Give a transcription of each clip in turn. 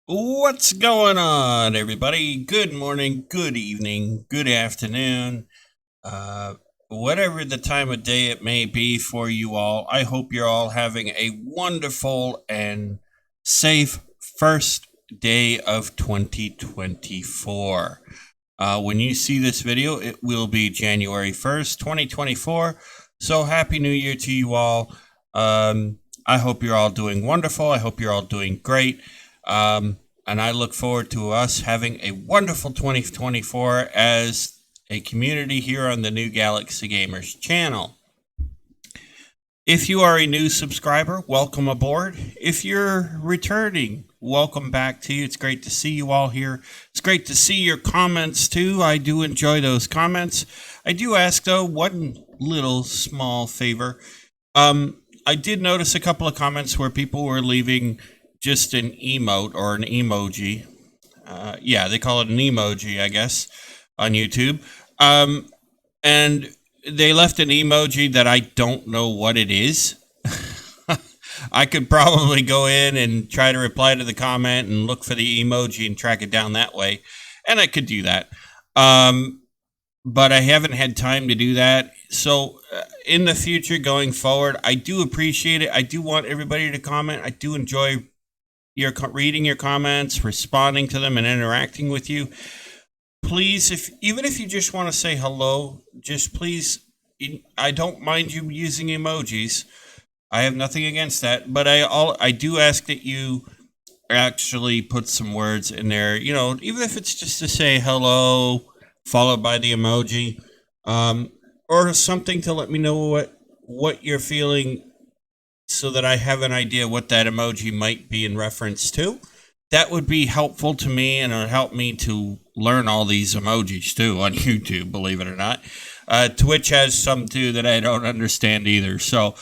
What's going on, everybody? Good morning, good evening, good afternoon, uh, whatever the time of day it may be for you all. I hope you're all having a wonderful and safe first day of 2024. When you see this video, it will be January 1st, 2024. So, Happy New Year to you all. I hope you're all doing wonderful. I hope you're all doing great. And I look forward to us having a wonderful 2024 as a community here on the New Galaxy Gamers channel. If you are a new subscriber, welcome aboard. If you're returning, welcome back to you. It's great to see you all here. It's great to see your comments too. I do enjoy those comments. I do ask though, one little small favor. I did notice a couple of comments where people were leaving just an emote or an emoji. Yeah, they call it an emoji, I guess, on YouTube. And they left an emoji that I don't know what it is. I could probably go in and try to reply to the comment and look for the emoji and track it down that way. And I could do that. But I haven't had time to do that. So in the future, going forward, I do appreciate it. I do want everybody to comment. I do enjoy reading your comments, responding to them, and interacting with you. Please, even if you just want to say hello, just please, I don't mind you using emojis. I have nothing against that, but I do ask that you actually put some words in there, even if it's just to say hello, followed by the emoji, or something to let me know what you're feeling so that I have an idea what that emoji might be in reference to. That would be helpful to me, and it'll help me to learn all these emojis too on YouTube, believe it or not. Twitch has some too that I don't understand either. So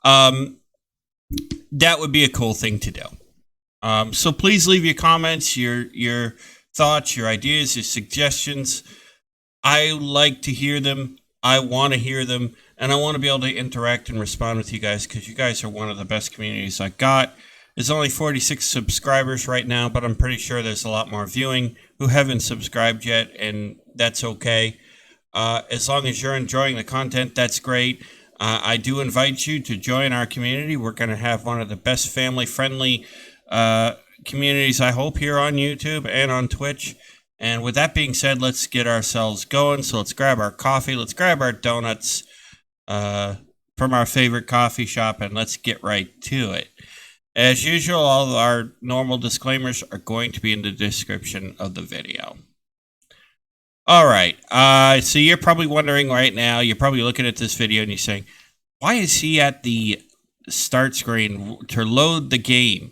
that would be a cool thing to do. So please leave your comments, your thoughts, your ideas, your suggestions. I like to hear them. I want to hear them. And I want to be able to interact and respond with you guys because you guys are one of the best communities I got. There's only 46 subscribers right now, but I'm pretty sure there's a lot more viewing who haven't subscribed yet, and that's okay. As long as you're enjoying the content, that's great. I do invite you to join our community. We're going to have one of the best family-friendly communities, I hope, here on YouTube and on Twitch. And with that being said, let's get ourselves going. So let's grab our coffee. Let's grab our donuts from our favorite coffee shop, and let's get right to it. As usual, all of our normal disclaimers are going to be in the description of the video. All right. So you're probably wondering right now, you're probably looking at this video and you're saying, why is he at the start screen to load the game?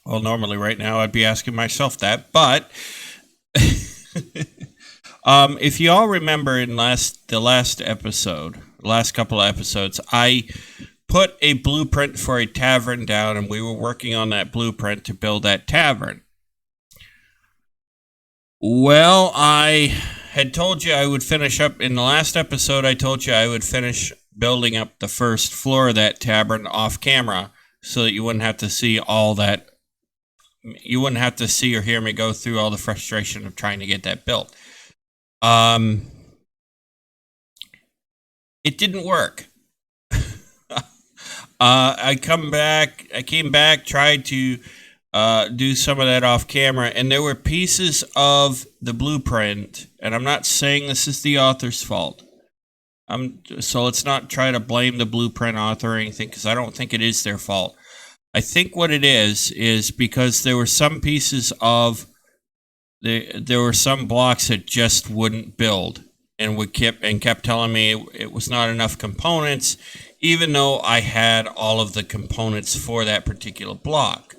Well, normally right now I'd be asking myself that, but if you all remember in the last couple of episodes, I put a blueprint for a tavern down, and we were working on that blueprint to build that tavern. Well, I had told you I would finish up in the last episode. I told you I would finish building up the first floor of that tavern off camera so that you wouldn't have to see all that. You wouldn't have to see or hear me go through all the frustration of trying to get that built. It didn't work. I came back, tried to do some of that off camera, and there were pieces of the blueprint, and I'm not saying this is the author's fault. So let's not try to blame the blueprint author or anything, because I don't think it is their fault. I think what it is because there were some pieces of there were some blocks that just wouldn't build, and kept telling me it was not enough components, even though I had all of the components for that particular block.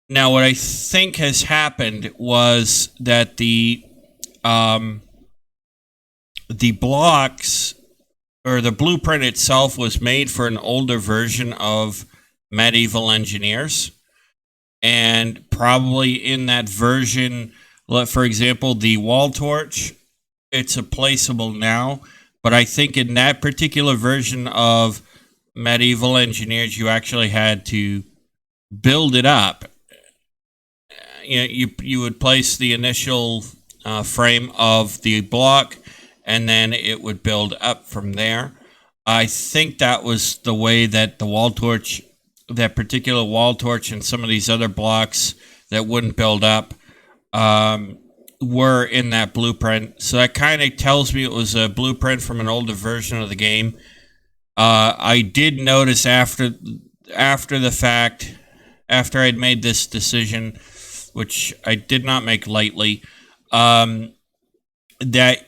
Now, what I think has happened was that the blocks, or the blueprint itself, was made for an older version of Medieval Engineers. And probably in that version, for example, the wall torch, it's a placeable now. But I think in that particular version of medieval engineers, you actually had to build it up. You would place the initial frame of the block, and then it would build up from there. I think that was the way that the wall torch, that particular wall torch, and some of these other blocks that wouldn't build up were in that blueprint. So that kind of tells me it was a blueprint from an older version of the game. I did notice after the fact, after I'd made this decision, which I did not make lightly, that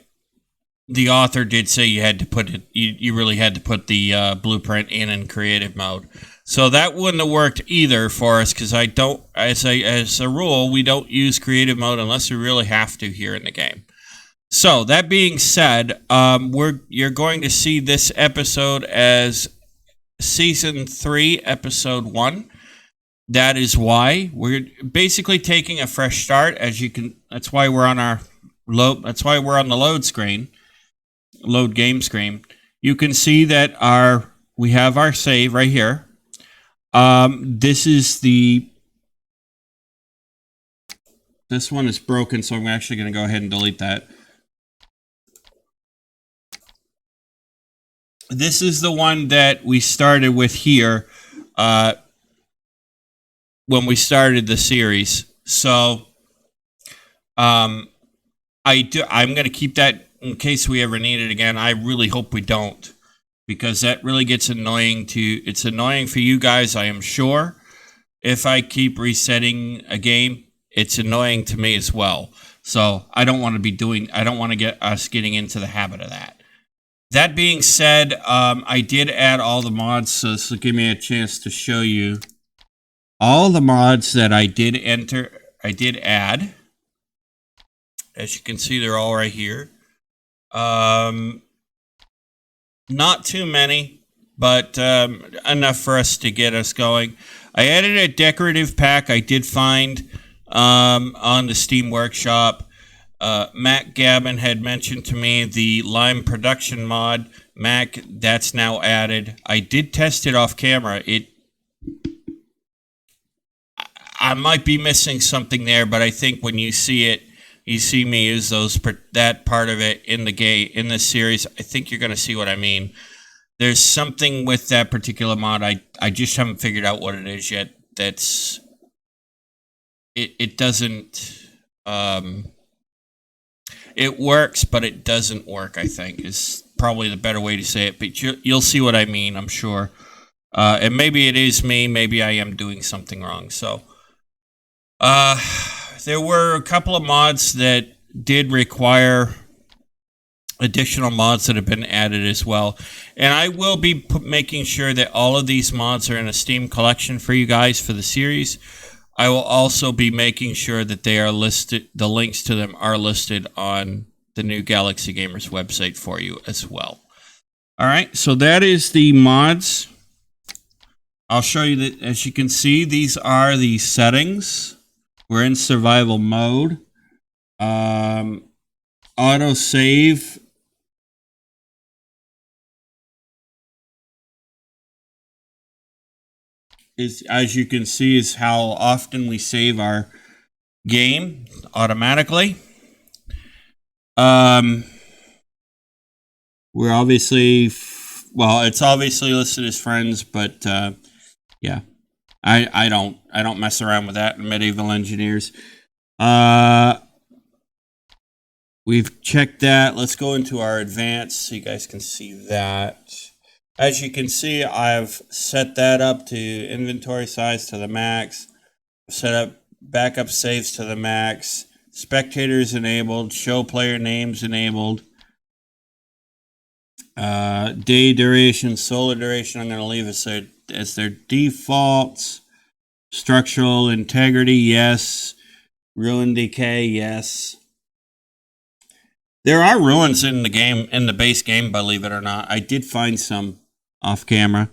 the author did say you had to put it. You really had to put the blueprint in creative mode. So that wouldn't have worked either for us, because I don't, as a rule, we don't use creative mode unless we really have to here in the game. So that being said, you're going to see this episode as Season 3, Episode 1. That is why we're basically taking a fresh start. As you can, that's why we're on our load. That's why we're on the load screen, load game screen. You can see that we have our save right here. This one is broken, so I'm actually going to go ahead and delete that. This is the one that we started with here when we started the series. So I'm going to keep that in case we ever need it again. I really hope we don't, because that really gets annoying it's annoying for you guys, I am sure. If I keep resetting a game, it's annoying to me as well. So I don't want to get us getting into the habit of that. That being said, I did add all the mods, so this will give me a chance to show you all the mods that I did add. As you can see, they're all right here. Not too many, but enough for us to get us going. I added a decorative pack I did find on the Steam Workshop. Mac Gavin had mentioned to me the Lime Production mod. Mac, that's now added. I did test it off camera. I might be missing something there, but I think when you see it, you see me use that part of it in the series. I think you're going to see what I mean. There's something with that particular mod. I just haven't figured out what it is yet. It doesn't. It works, but it doesn't work, I think, is probably the better way to say it. But you'll see what I mean, I'm sure. And maybe it is me. Maybe I am doing something wrong. So there were a couple of mods that did require additional mods that have been added as well. And I will be making sure that all of these mods are in a Steam collection for you guys for the series. I will also be making sure that they are listed, the links to them are listed on the new Galaxy Gamers website for you as well. All right, so that is the mods. I'll show you that. As you can see, these are the settings. We're in survival mode. Auto save. As you can see, is how often we save our game automatically. We're obviously, it's obviously listed as friends, but yeah, I don't mess around with that in Medieval Engineers. We've checked that. Let's go into our advanced so you guys can see that. As you can see, I've set that up to inventory size to the max, set up backup saves to the max, spectators enabled, show player names enabled, day duration, solar duration, I'm going to leave as their defaults, structural integrity, yes, ruin decay, yes. There are ruins in the game, in the base game, believe it or not. I did find some off camera.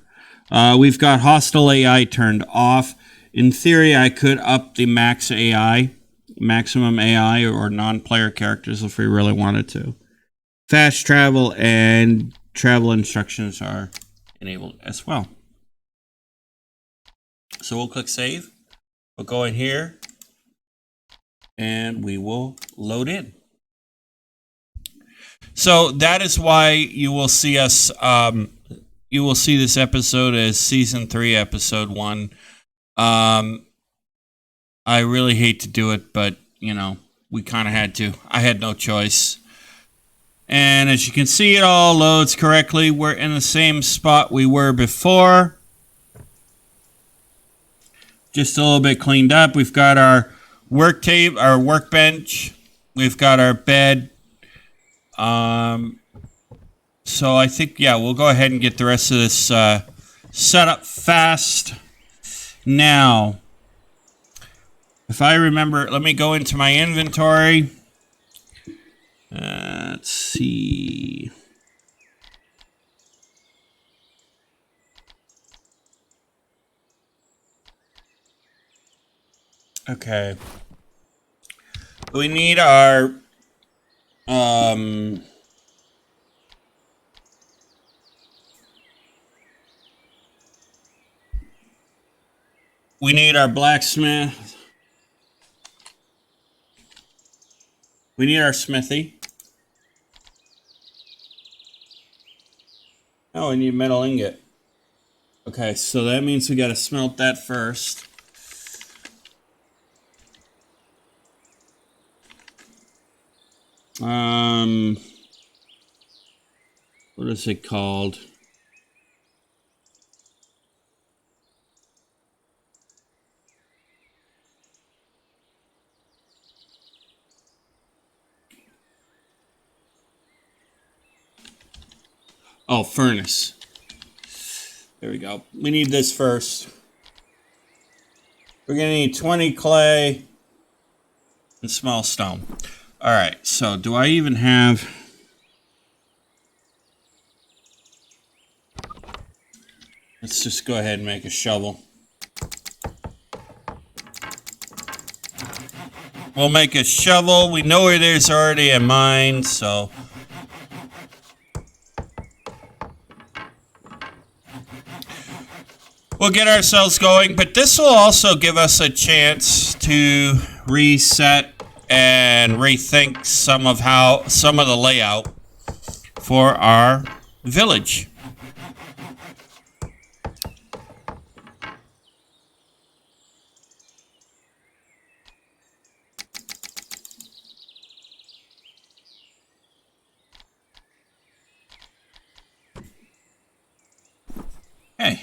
We've got hostile AI turned off. In theory, I could up the max AI, maximum AI, or non-player characters if we really wanted to. Fast travel and travel instructions are enabled as well. So we'll click save. We'll go in here and we will load in. So that is why you will see us, you will see this episode as season 3, episode 1. I really hate to do it, but you know, we kind of had to. I had no choice. And as you can see, it all loads correctly. We're in the same spot we were before. Just a little bit cleaned up. We've got our work table, our workbench. We've got our bed. So I think, yeah, we'll go ahead and get the rest of this set up fast. Now, if I remember, let me go into my inventory. Let's see. Okay. We need our we need our blacksmith. We need our smithy. Oh, we need metal ingot. Okay, so that means we got to smelt that first. What is it called? Oh, furnace. There we go. We need this first. We're going to need 20 clay and small stone. All right, so do I even have... Let's just go ahead and make a shovel. We'll make a shovel. We know where there's already a mine, so... We'll get ourselves going, but this will also give us a chance to reset and rethink some of the layout for our village. Hey.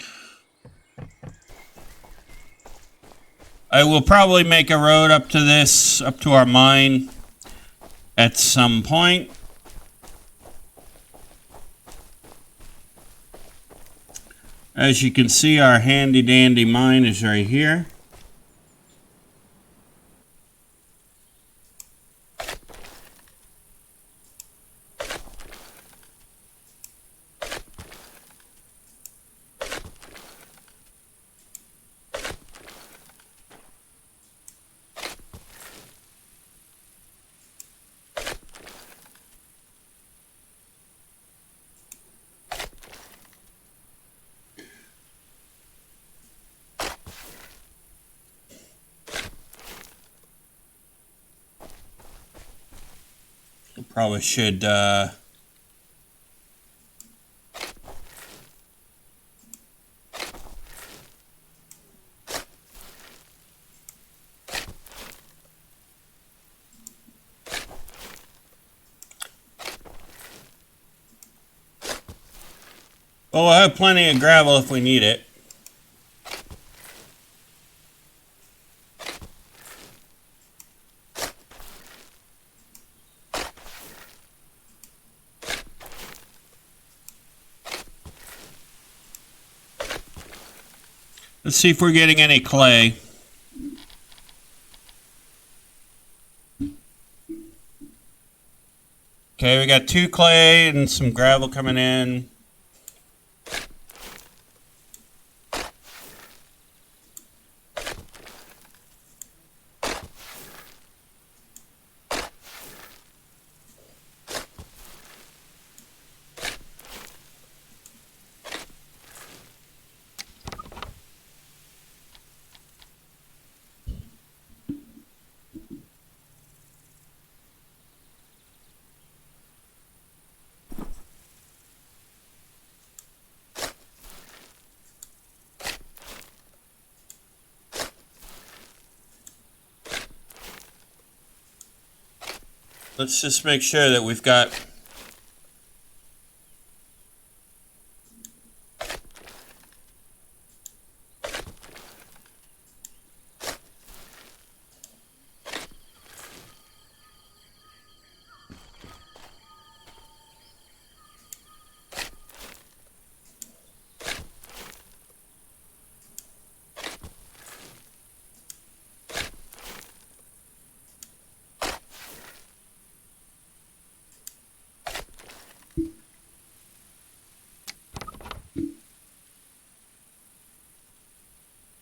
I will probably make a road up to our mine at some point. As you can see, our handy dandy mine is right here. Probably should well, we'll have plenty of gravel if we need it. Let's see if we're getting any clay. Okay, we got 2 clay and some gravel coming in. Let's just make sure that we've got...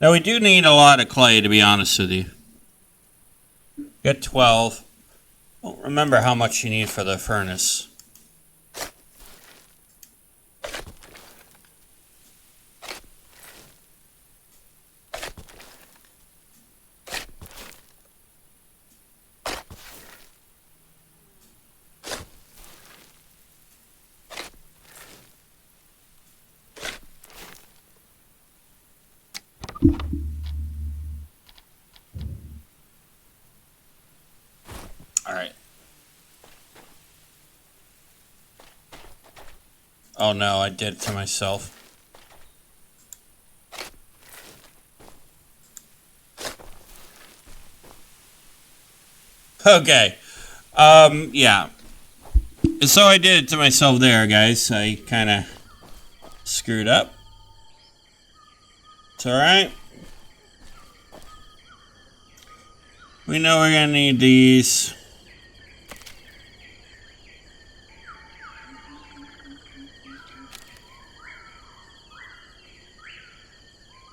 Now we do need a lot of clay, to be honest with you. Get 12. Don't remember how much you need for the furnace. Alright. Oh no, I did it to myself. Okay. Yeah. So I did it to myself there, guys. I kind of screwed up. It's alright. We know we're going to need these.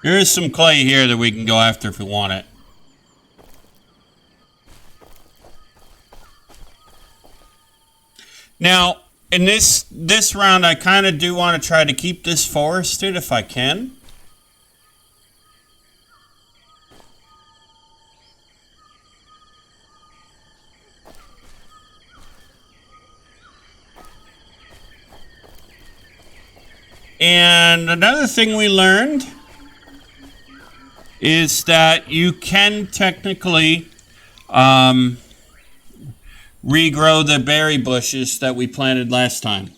There is some clay here that we can go after if we want it. Now, in this round, I kind of do want to try to keep this forested if I can. And another thing we learned is that you can technically regrow the berry bushes that we planted last time.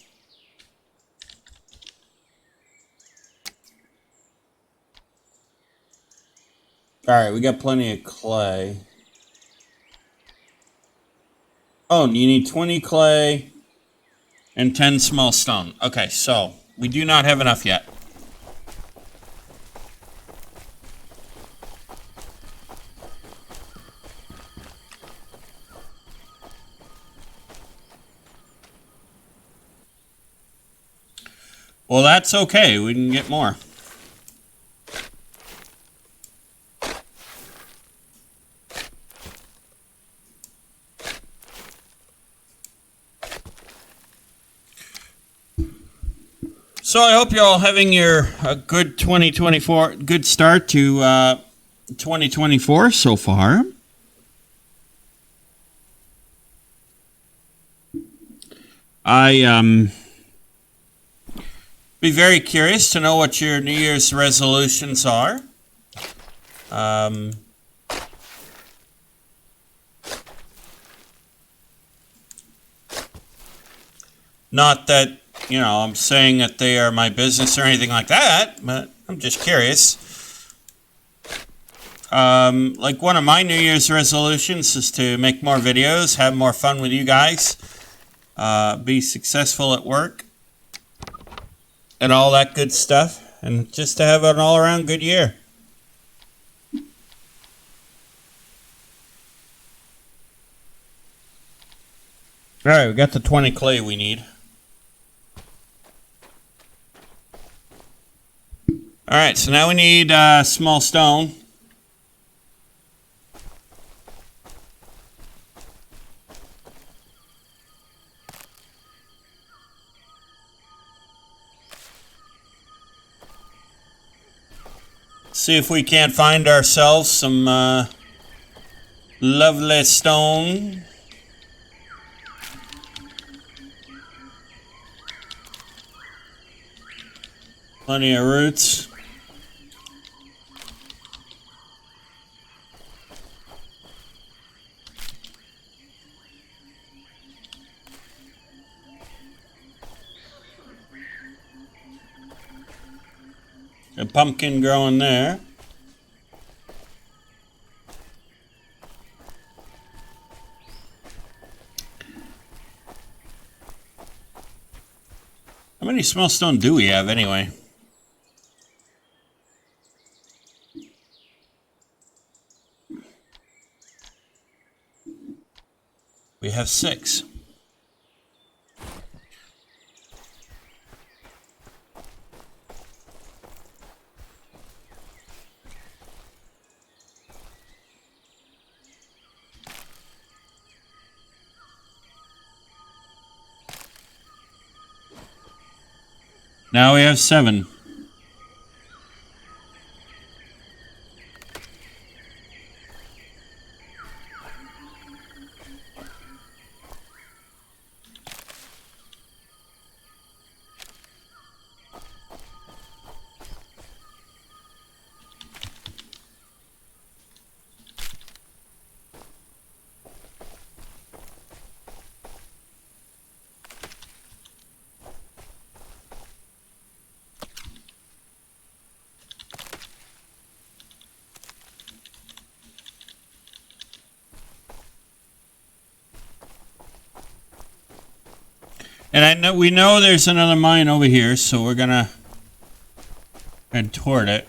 Alright, we got plenty of clay. Oh, you need 20 clay and 10 small stone. Okay, so we do not have enough yet. Well, that's okay. We can get more. So I hope you're all having a good 2024, good start to 2024 so far. I be very curious to know what your New Year's resolutions are. Not that, you know, I'm saying that they are my business or anything like that, but I'm just curious. Like one of my New Year's resolutions is to make more videos, have more fun with you guys, be successful at work, and all that good stuff, and just to have an all-around good year. Alright, we got the 20 clay we need. Alright, so now we need small stone. See if we can't find ourselves some lovely stone. Plenty of roots. A pumpkin growing there. How many small stone do we have anyway? We have 6. Now we have 7. And we know there's another mine over here, so we're gonna head toward it.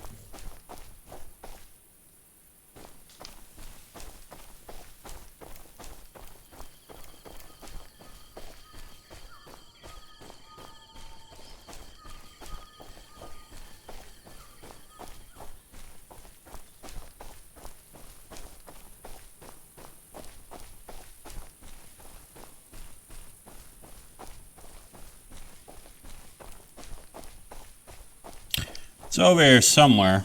It's over here somewhere.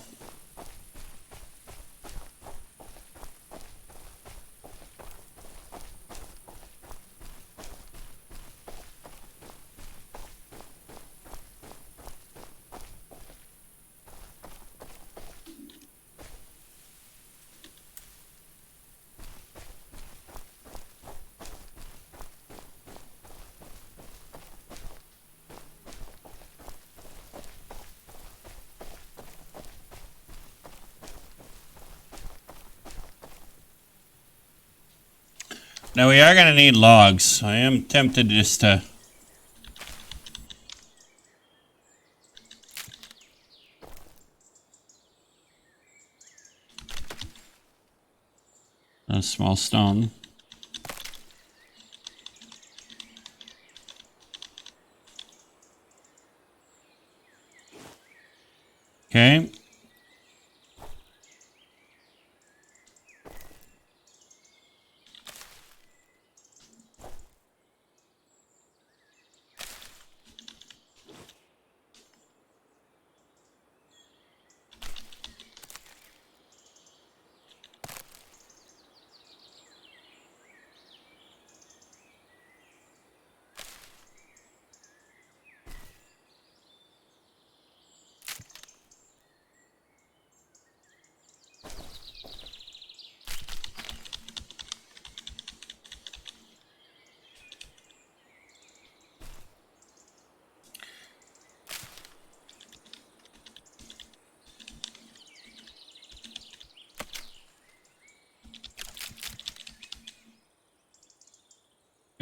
Now we are going to need logs. I am tempted just to... a small stone. Okay.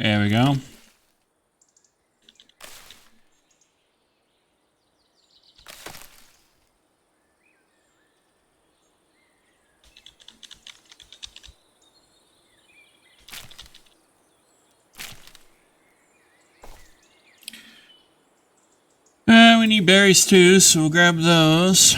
There we go. We need berries too, so we'll grab those.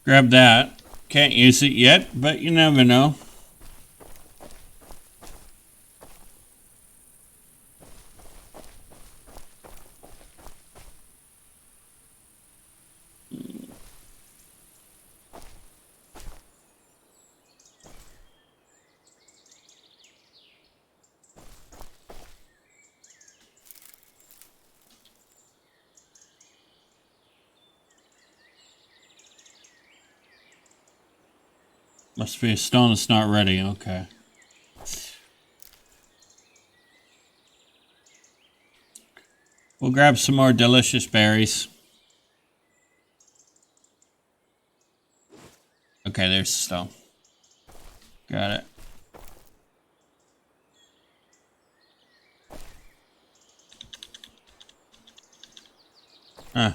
Grab that. Can't use it yet, but you never know. Must be a stone that's not ready. Okay. We'll grab some more delicious berries. Okay, there's the stone. Got it. Huh.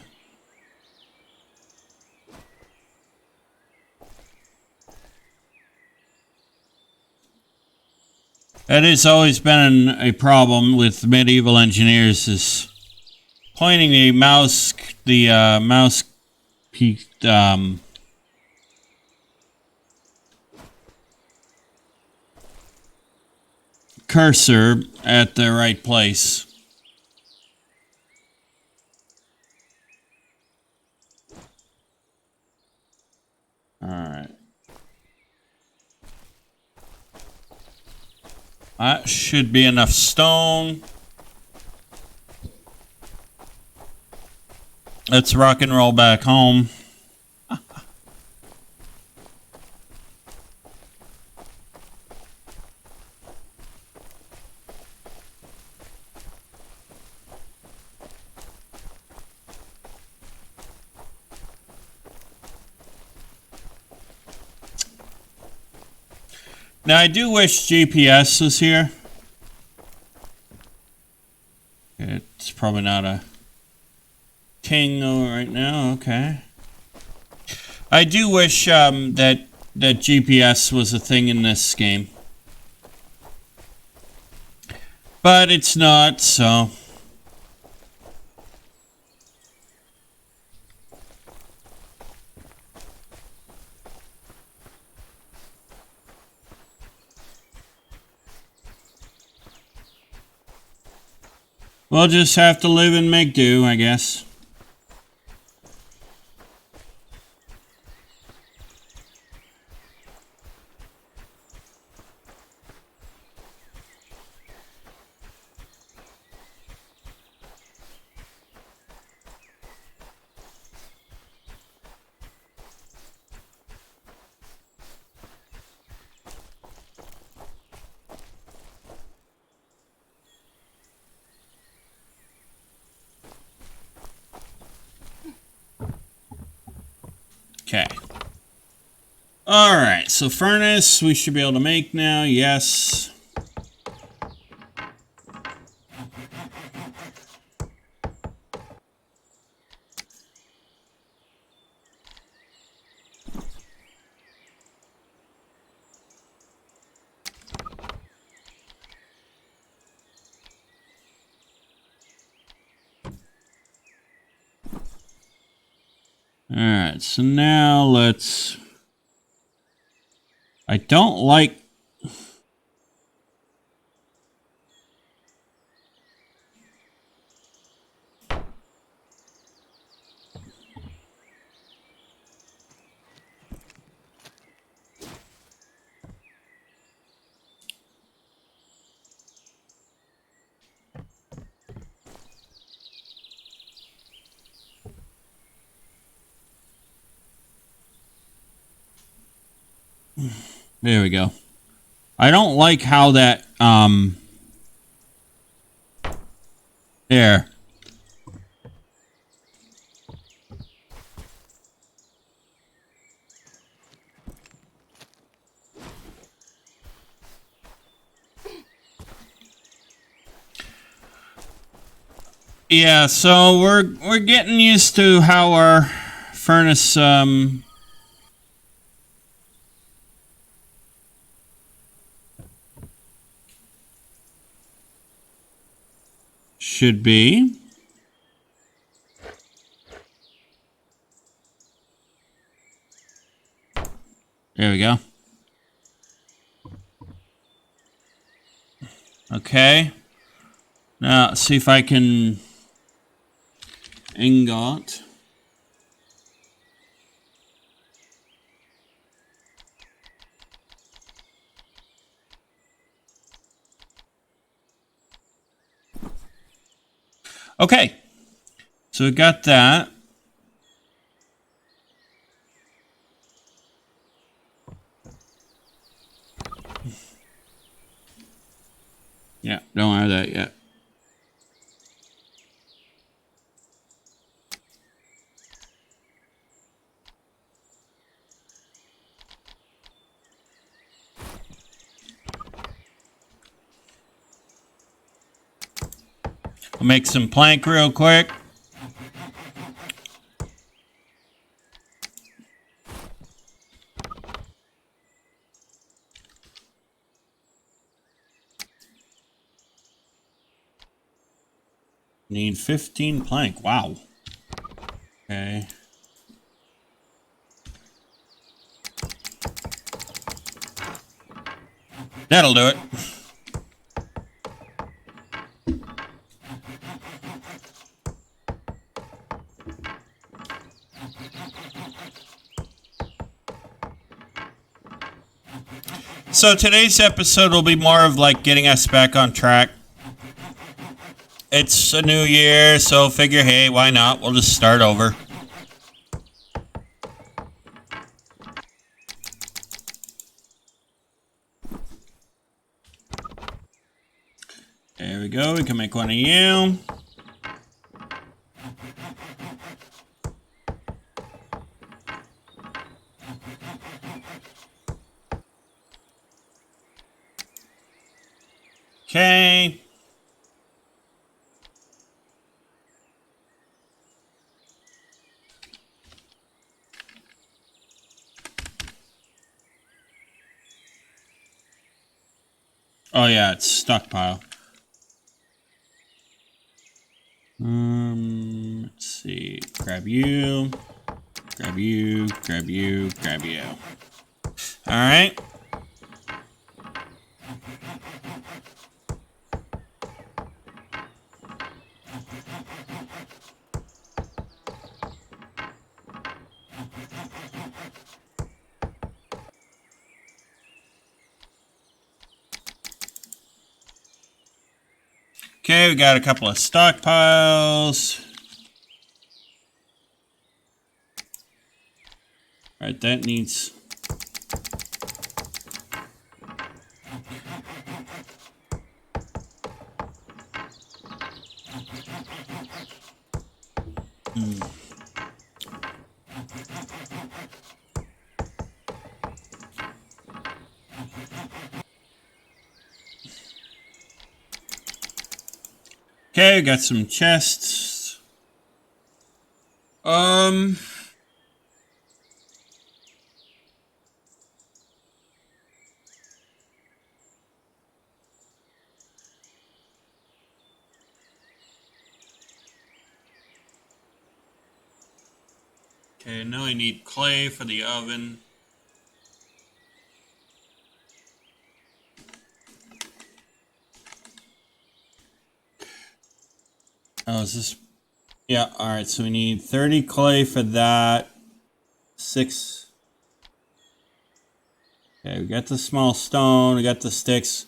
That has always been a problem with medieval engineers, is pointing the mouse cursor at the right place. Alright. That should be enough stone. Let's rock and roll back home. Now, I do wish GPS was here. It's probably not a thing right now. Okay. I do wish that GPS was a thing in this game. But it's not, so... we'll just have to live and make do, I guess. Okay. Alright, so furnace we should be able to make now, yes. Alright, so now let's... I don't like... There we go. I don't like how that, there. Yeah, so we're getting used to how our furnace, should be. There we go. Okay. Now, let's see if I can ingot. Okay. So we got that. Yeah, don't have that yet. I'll make some plank real quick. Need 15 plank. Wow. Okay. That'll do it. So today's episode will be more of like getting us back on track. It's a new year, so figure, hey, why not? We'll just start over. There we go. We can make one of you. Okay. Oh yeah, it's stockpile. Let's see. Grab you. Grab you. Grab you. Grab you. All right. Okay, we got a couple of stockpiles. All right, that needs... Okay, we got some chests. Okay, now I need clay for the oven. Oh, is this... Yeah, alright, so we need 30 clay for that. 6. Okay, we got the small stone, we got the sticks.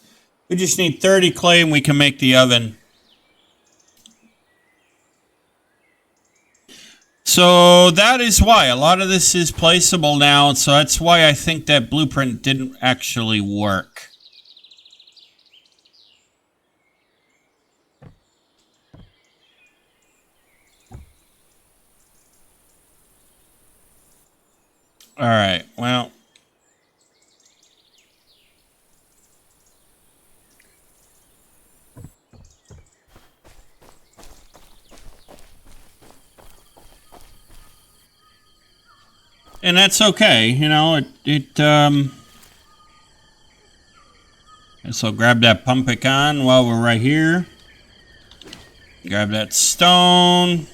We just need 30 clay and we can make the oven. So that is why a lot of this is placeable now, so that's why I think that blueprint didn't actually work. Alright, well... And that's okay, you know, so grab that pumpkin while we're right here. Grab that stone.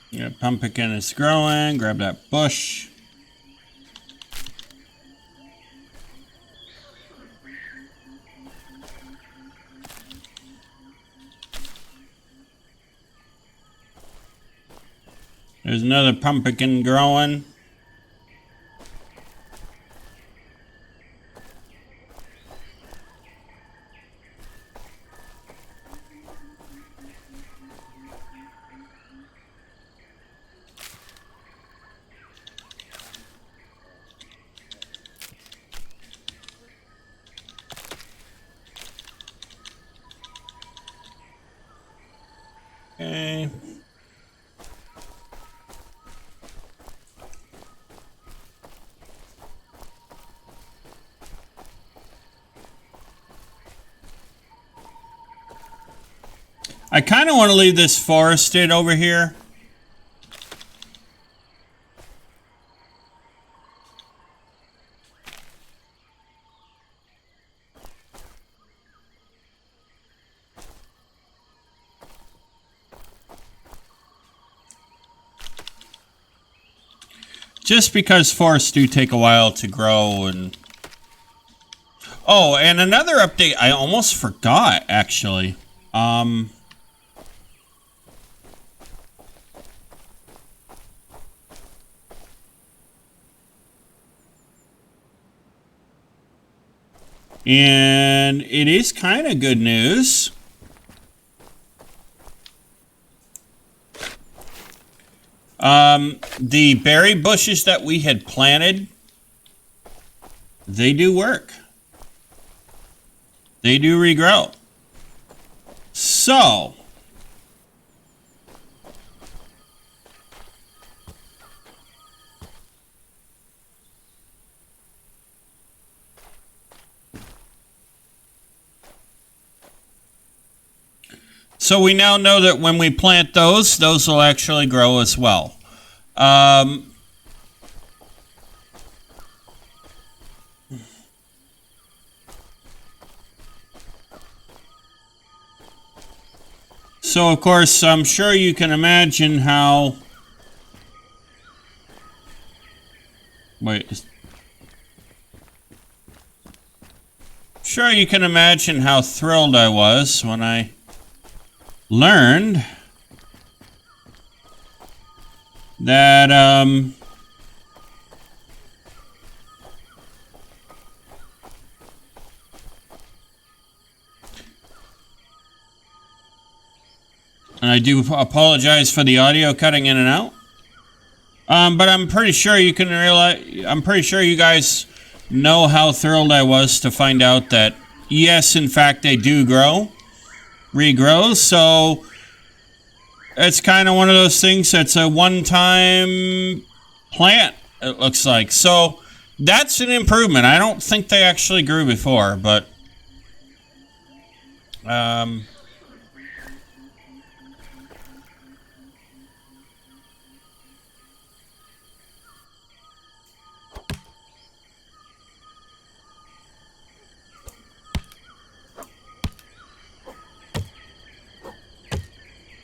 Yeah, pumpkin is growing. Grab that bush. There's another pumpkin growing. Okay. I kind of want to leave this forested over here. Just because forests do take a while to grow. And oh, and another update I almost forgot, actually. And it is kind of good news. The berry bushes that we had planted, they do work. They do regrow. So, we now know that when we plant those will actually grow as well. So, of course, I'm sure you can imagine how... Wait. Sure you can imagine how thrilled I was when I learned that, and I do apologize for the audio cutting in and out. But I'm pretty sure you can realize, I'm pretty sure you guys know how thrilled I was to find out that, yes, in fact, they do regrow. So it's kind of one of those things that's a one-time plant, it looks like. So that's an improvement. I don't think they actually grew before, but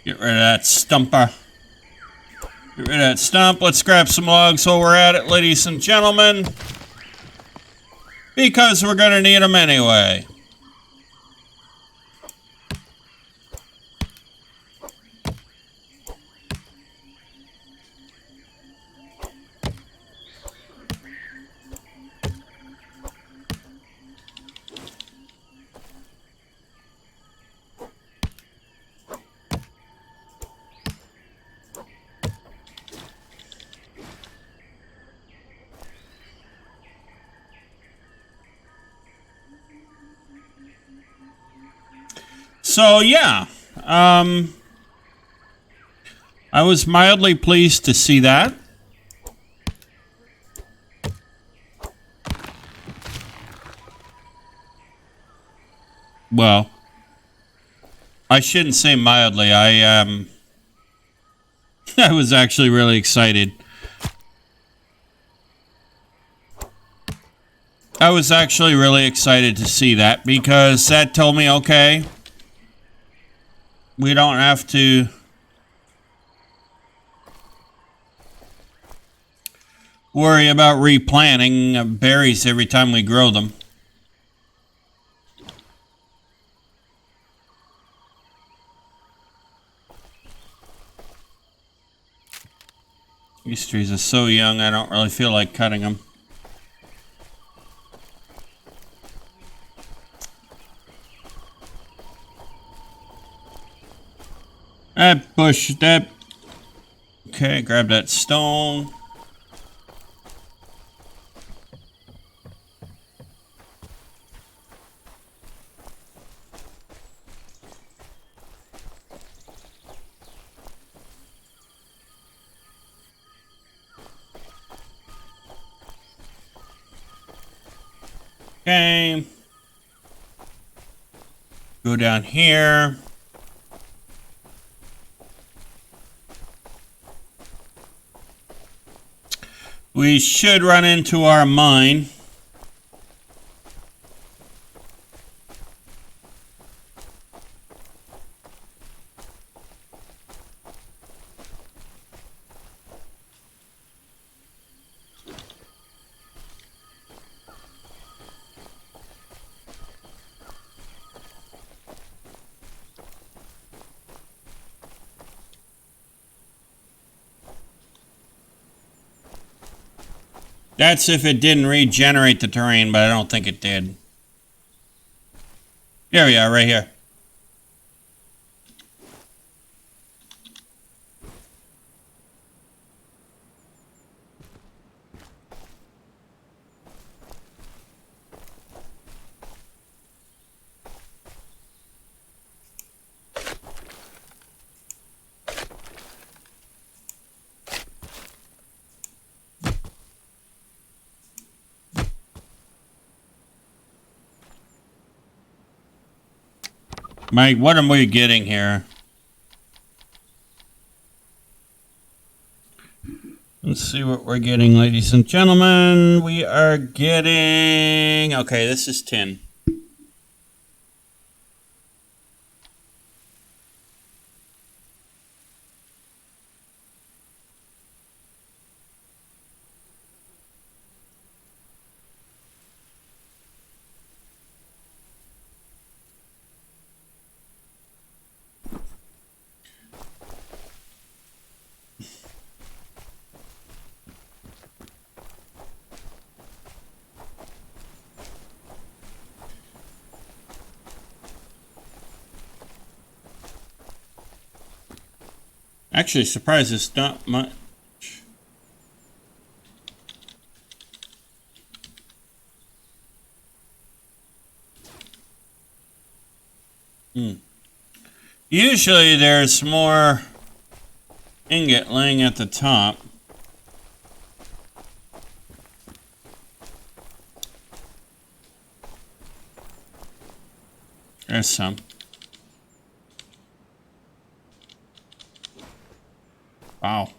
get rid of that stumper. Get rid of that stump. Let's grab some logs while we're at it, ladies and gentlemen. Because we're going to need them anyway. So, yeah, I was mildly pleased to see that. Well, I shouldn't say mildly. I was actually really excited. I was actually really excited to see that because that told me, okay, we don't have to worry about replanting berries every time we grow them. These trees are so young, I don't really feel like cutting them. That bush, that... Okay, grab that stone. Okay. Go down here. We should run into our mine. That's if it didn't regenerate the terrain, but I don't think it did. There we are, right here. Mike, what am we getting here? Let's see what we're getting, ladies and gentlemen. We are getting... Okay, this is tin. Actually, surprised it's not much. Usually there's more ingot laying at the top. There's some. Wow.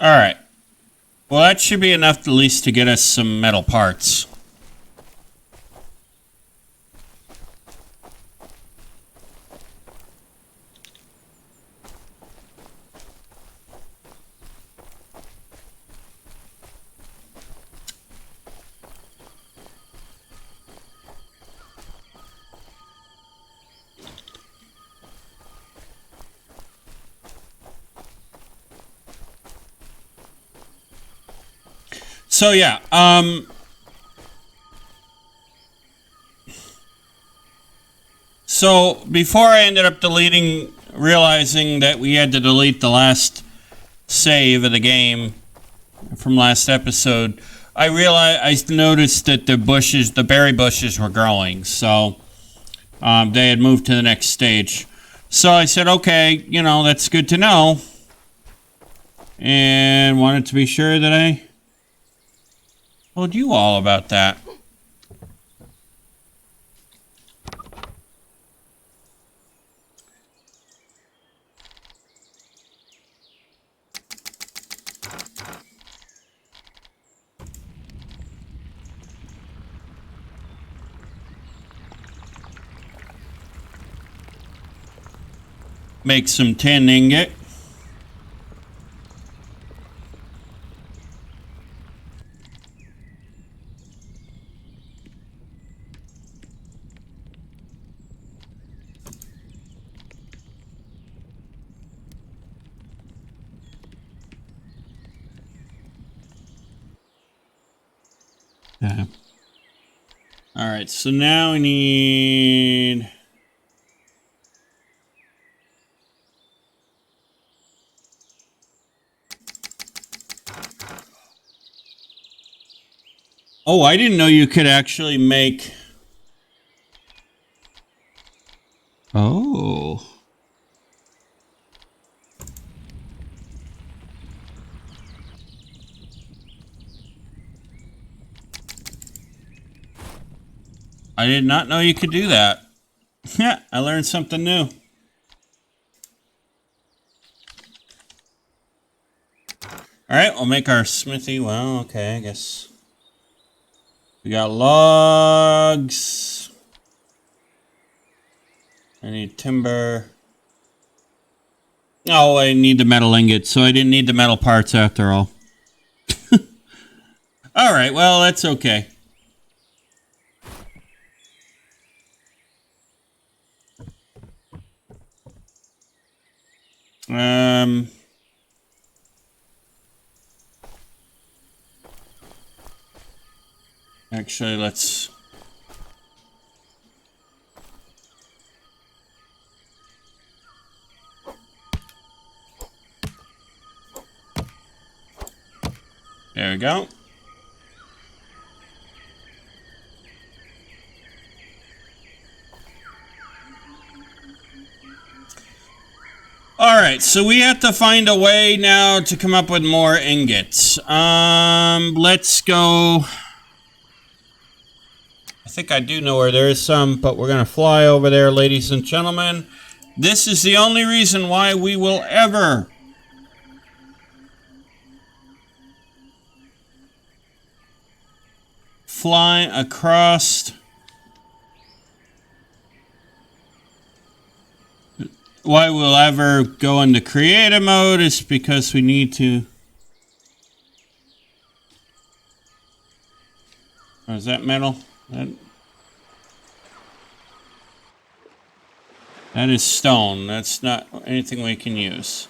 All right. Well, that should be enough at least to get us some metal parts. So yeah, so before I ended up realizing that we had to delete the last save of the game from last episode, I noticed that the berry bushes were growing, so they had moved to the next stage. So I said, okay, that's good to know, and wanted to be sure that I told you all about that. Make some tin ingot. Yeah. All right, so now we need... Oh, I didn't know you could actually make... Oh. I did not know you could do that. Yeah, I learned something new. Alright, we'll make our smithy. Well, okay, I guess. We got logs. I need timber. Oh, I need the metal ingots, so I didn't need the metal parts after all. Alright, well, that's okay. Actually, let's... There we go. Alright, so we have to find a way now to come up with more ingots. Let's go... I think I do know where there is some, but we're going to fly over there, ladies and gentlemen. This is the only reason why we will ever fly across... Why we'll ever go into creative mode is because we need to... Oh, is that metal? That is stone. That's not anything we can use.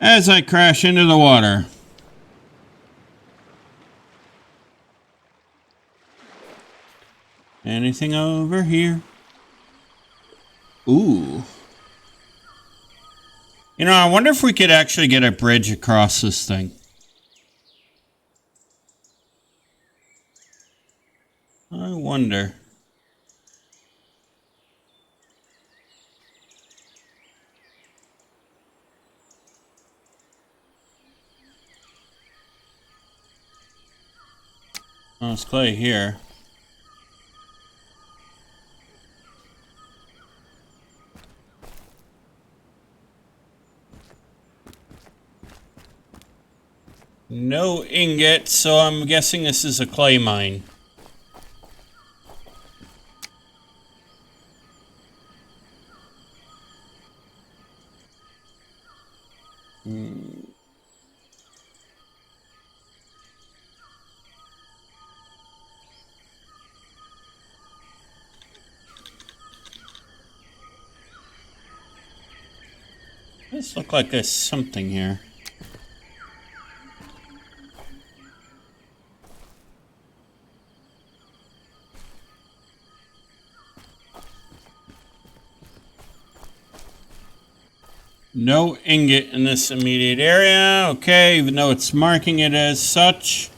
As I crash into the water. Anything over here? Ooh. You know, I wonder if we could actually get a bridge across this thing. I wonder. Oh, it's clay here. No ingot, so I'm guessing this is a clay mine. This looks like there's something here. No ingot in this immediate area. Okay, even though it's marking it as such.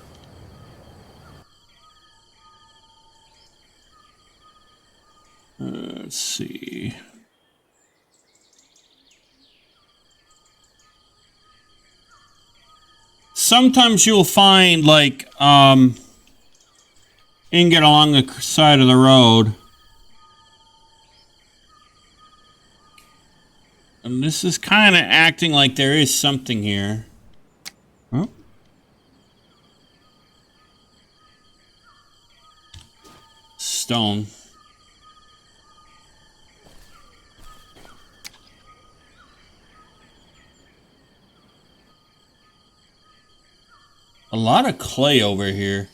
Let's see. Sometimes you'll find, like, ingot along the side of the road. And this is kind of acting like there is something here. Oh. Stone. A lot of clay over here.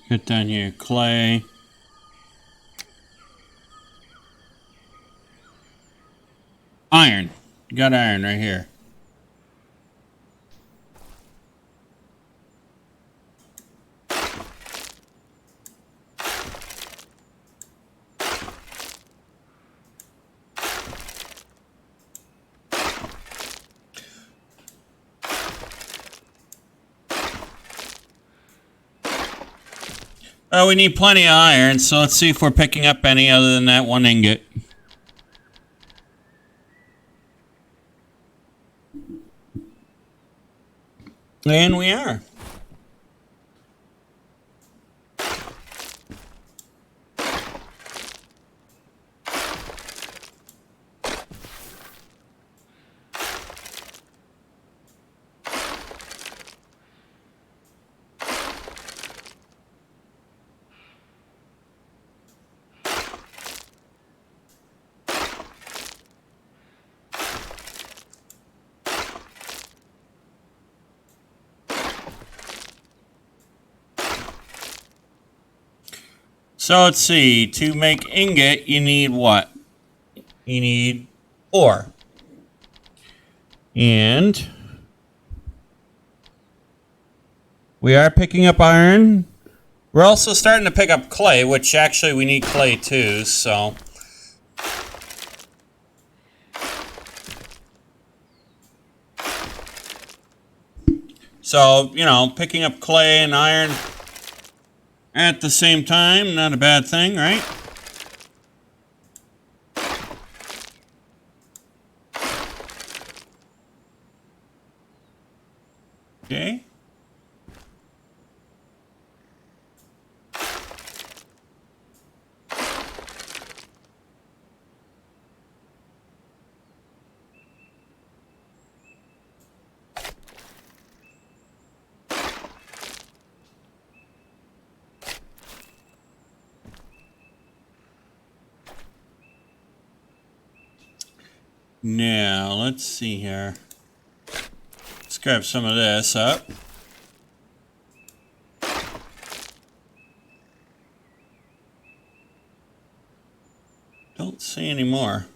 Get down here, clay. Iron. Got iron right here. We need plenty of iron, so let's see if we're picking up any other than that one ingot. And we are. So let's see, to make ingot, you need what? You need ore. And we are picking up iron. We're also starting to pick up clay, which actually we need clay too, so. So, you know, picking up clay and iron at the same time, not a bad thing, right? Okay. Now, let's see here. Let's grab some of this up. Don't see any more.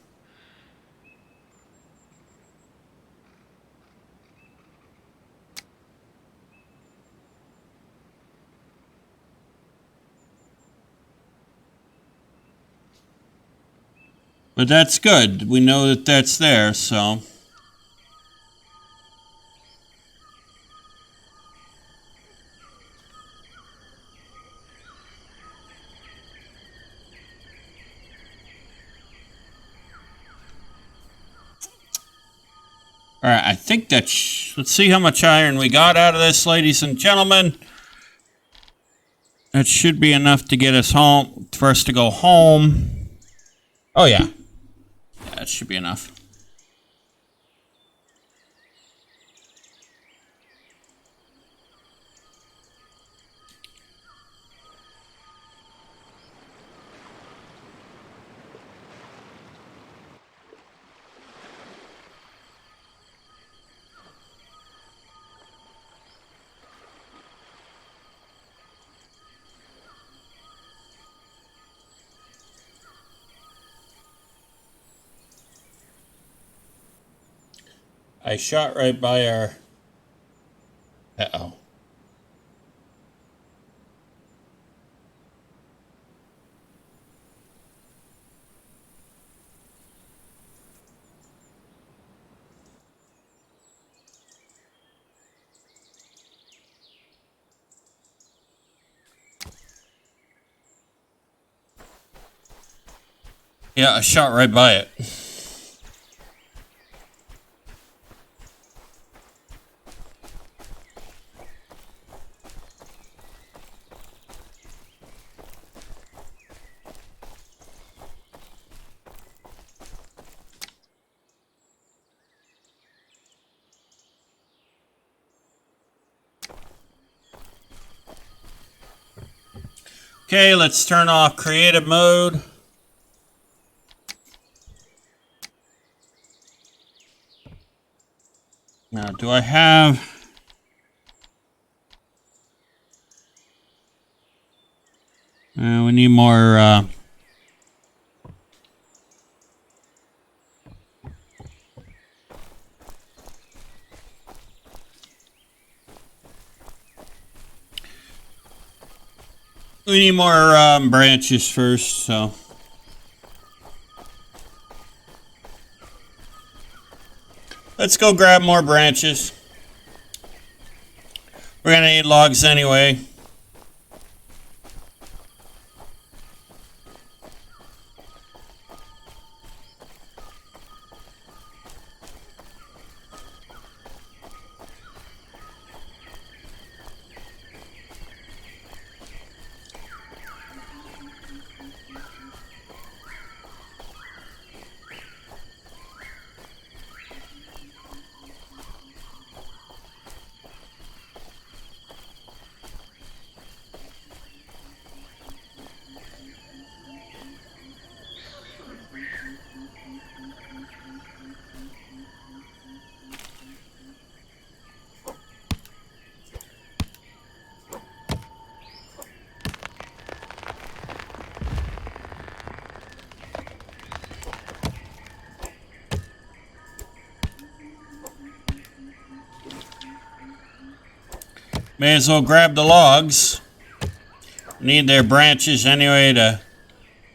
But that's good. We know that that's there, so. All right, I think that's. Let's see how much iron we got out of this, ladies and gentlemen. That should be enough to get us home, for us to go home. Oh, yeah. Yeah, that should be enough. I shot right by our... Uh-oh. Yeah, I shot right by it. Okay, let's turn off creative mode. Now, do I have... we need more branches first, so let's go grab more branches. We're gonna need logs anyway. May as well grab the logs. Need their branches anyway to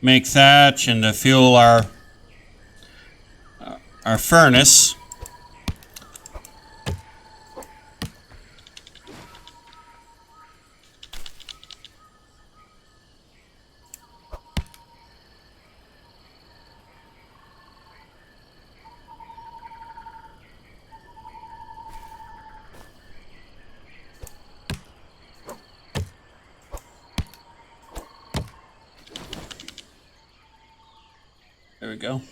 make thatch and to fuel our furnace. There we go.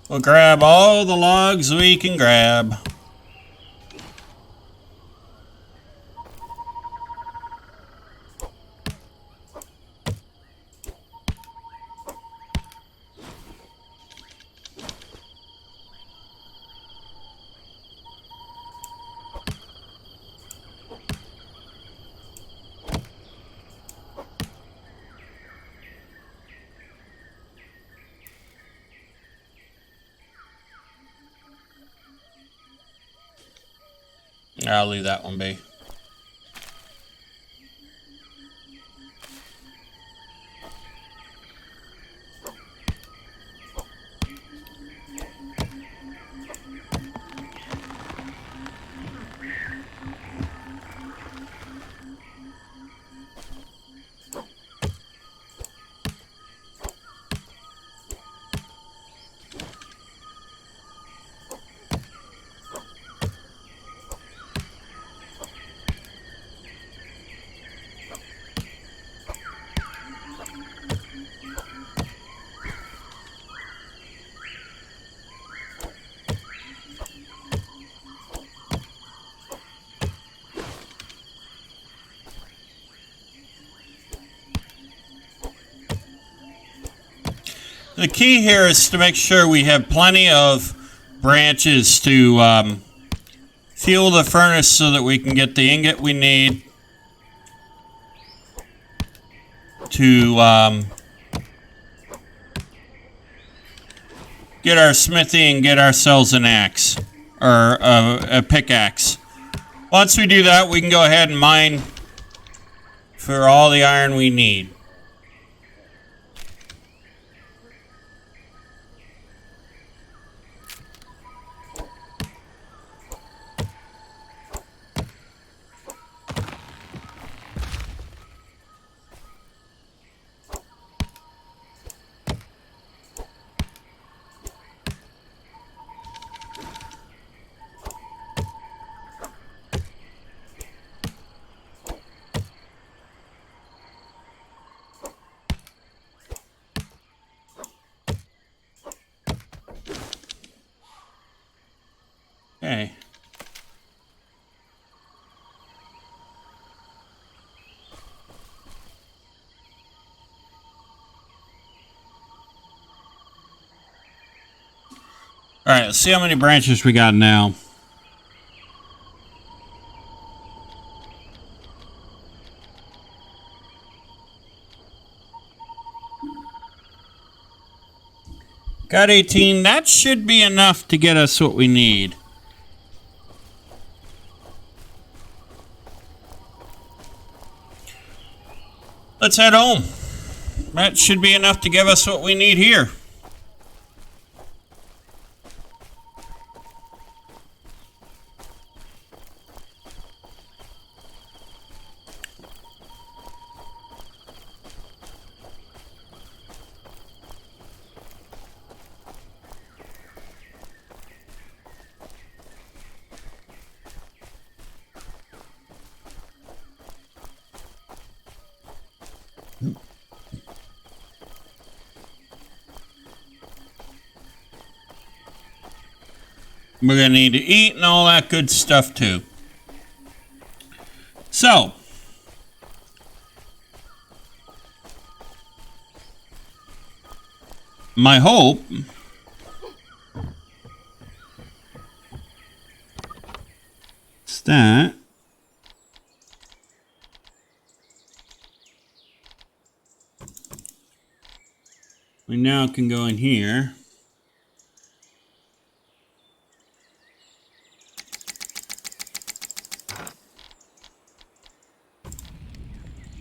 We'll grab all the logs we can grab. I'll leave that one be. The key here is to make sure we have plenty of branches to fuel the furnace so that we can get the ingot we need to get our smithy and get ourselves an axe, or a pickaxe. Once we do that, we can go ahead and mine for all the iron we need. All right, let's see how many branches we got now. Got 18. That should be enough to get us what we need. Let's head home. That should be enough to give us what we need here. We're going to need to eat and all that good stuff too. So, my hope is that we now can go in here.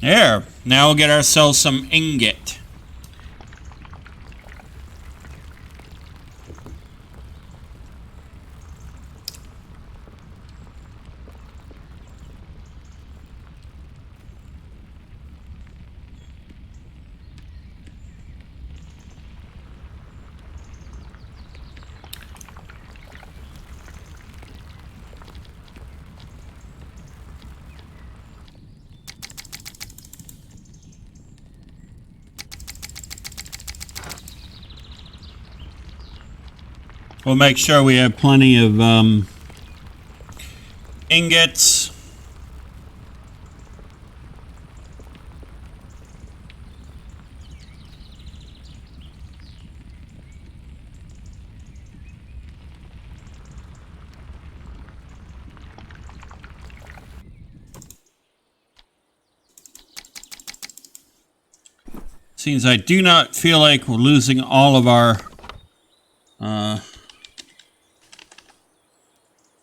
There. Now we'll get ourselves some ingot. We'll make sure we have plenty of ingots. Seems I do not feel like we're losing all of our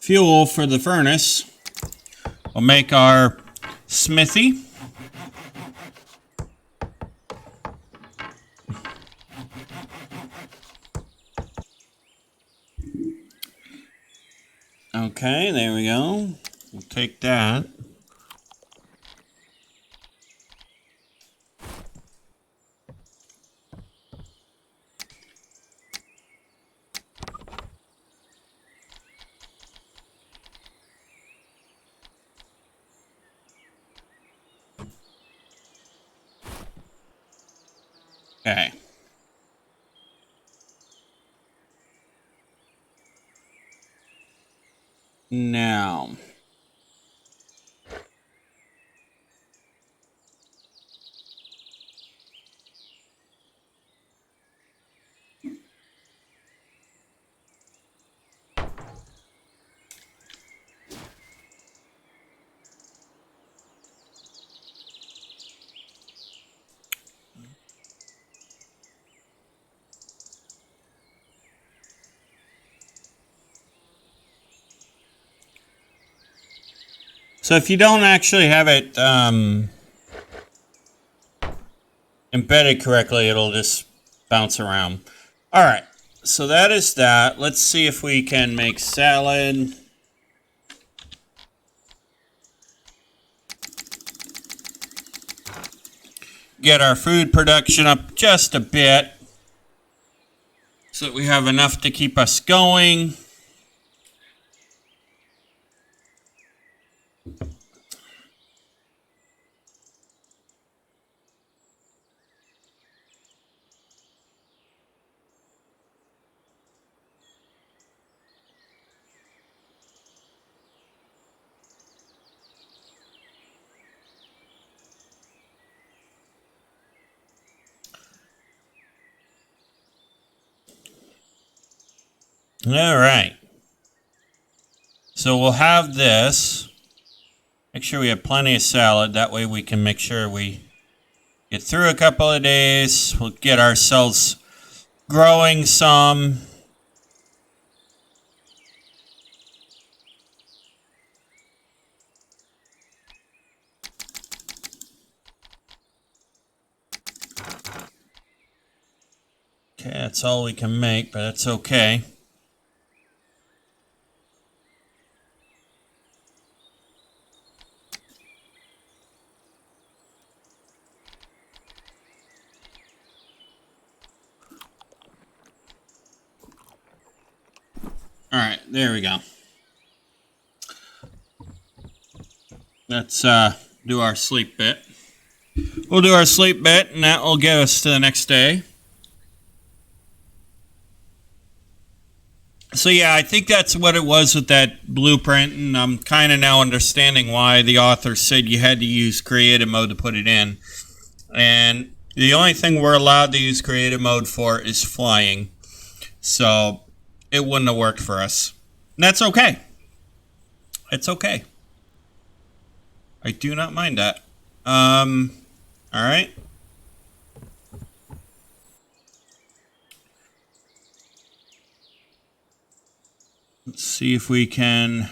fuel for the furnace. We'll make our smithy. Okay, there we go. We'll take that. Okay. Now. So if you don't actually have it embedded correctly, it'll just bounce around. All right, so that is that. Let's see if we can make salad. Get our food production up just a bit so that we have enough to keep us going. All right. So we'll have this. Make sure we have plenty of salad. That way we can make sure we get through a couple of days. We'll get ourselves growing some. Okay, that's all we can make, but that's okay. All right, there we go. Let's do our sleep bit. We'll do our sleep bit, and that will get us to the next day. So yeah, I think that's what it was with that blueprint, and I'm kind of now understanding why the author said you had to use creative mode to put it in. And the only thing we're allowed to use creative mode for is flying. So it wouldn't have worked for us. And that's okay. It's okay. I do not mind that. All right. Let's see if we can...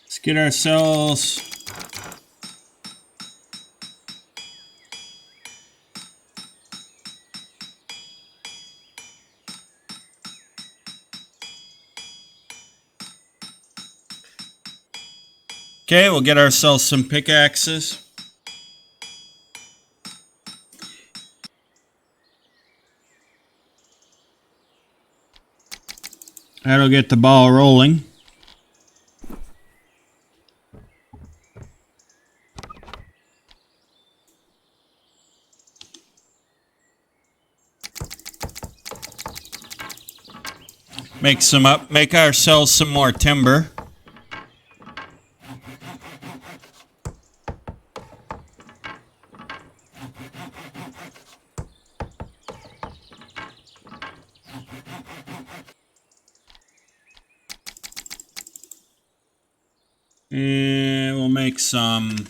Let's get ourselves... Okay, we'll get ourselves some pickaxes. That'll get the ball rolling. Make ourselves some more timber. And we'll make some...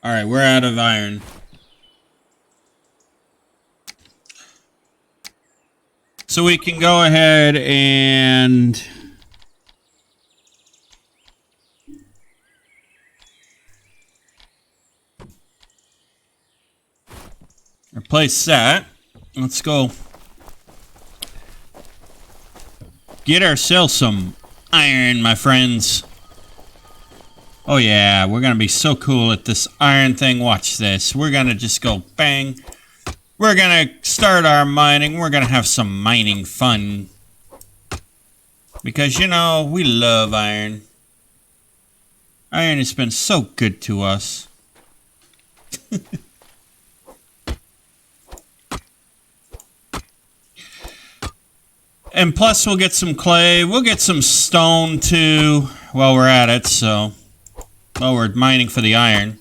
Alright, we're out of iron. So we can go ahead and... replace that. Let's go get ourselves some iron, my friends. Oh yeah, we're gonna be so cool at this iron thing. Watch this. We're gonna just go bang. We're gonna start our mining. We're gonna have some mining fun. Because, you know, we love iron. Iron has been so good to us. And plus we'll get some clay. We'll get some stone too while we're at it, so... while we're mining for the iron.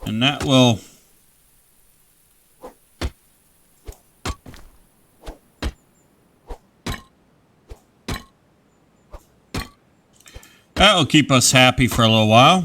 And that will... that'll keep us happy for a little while.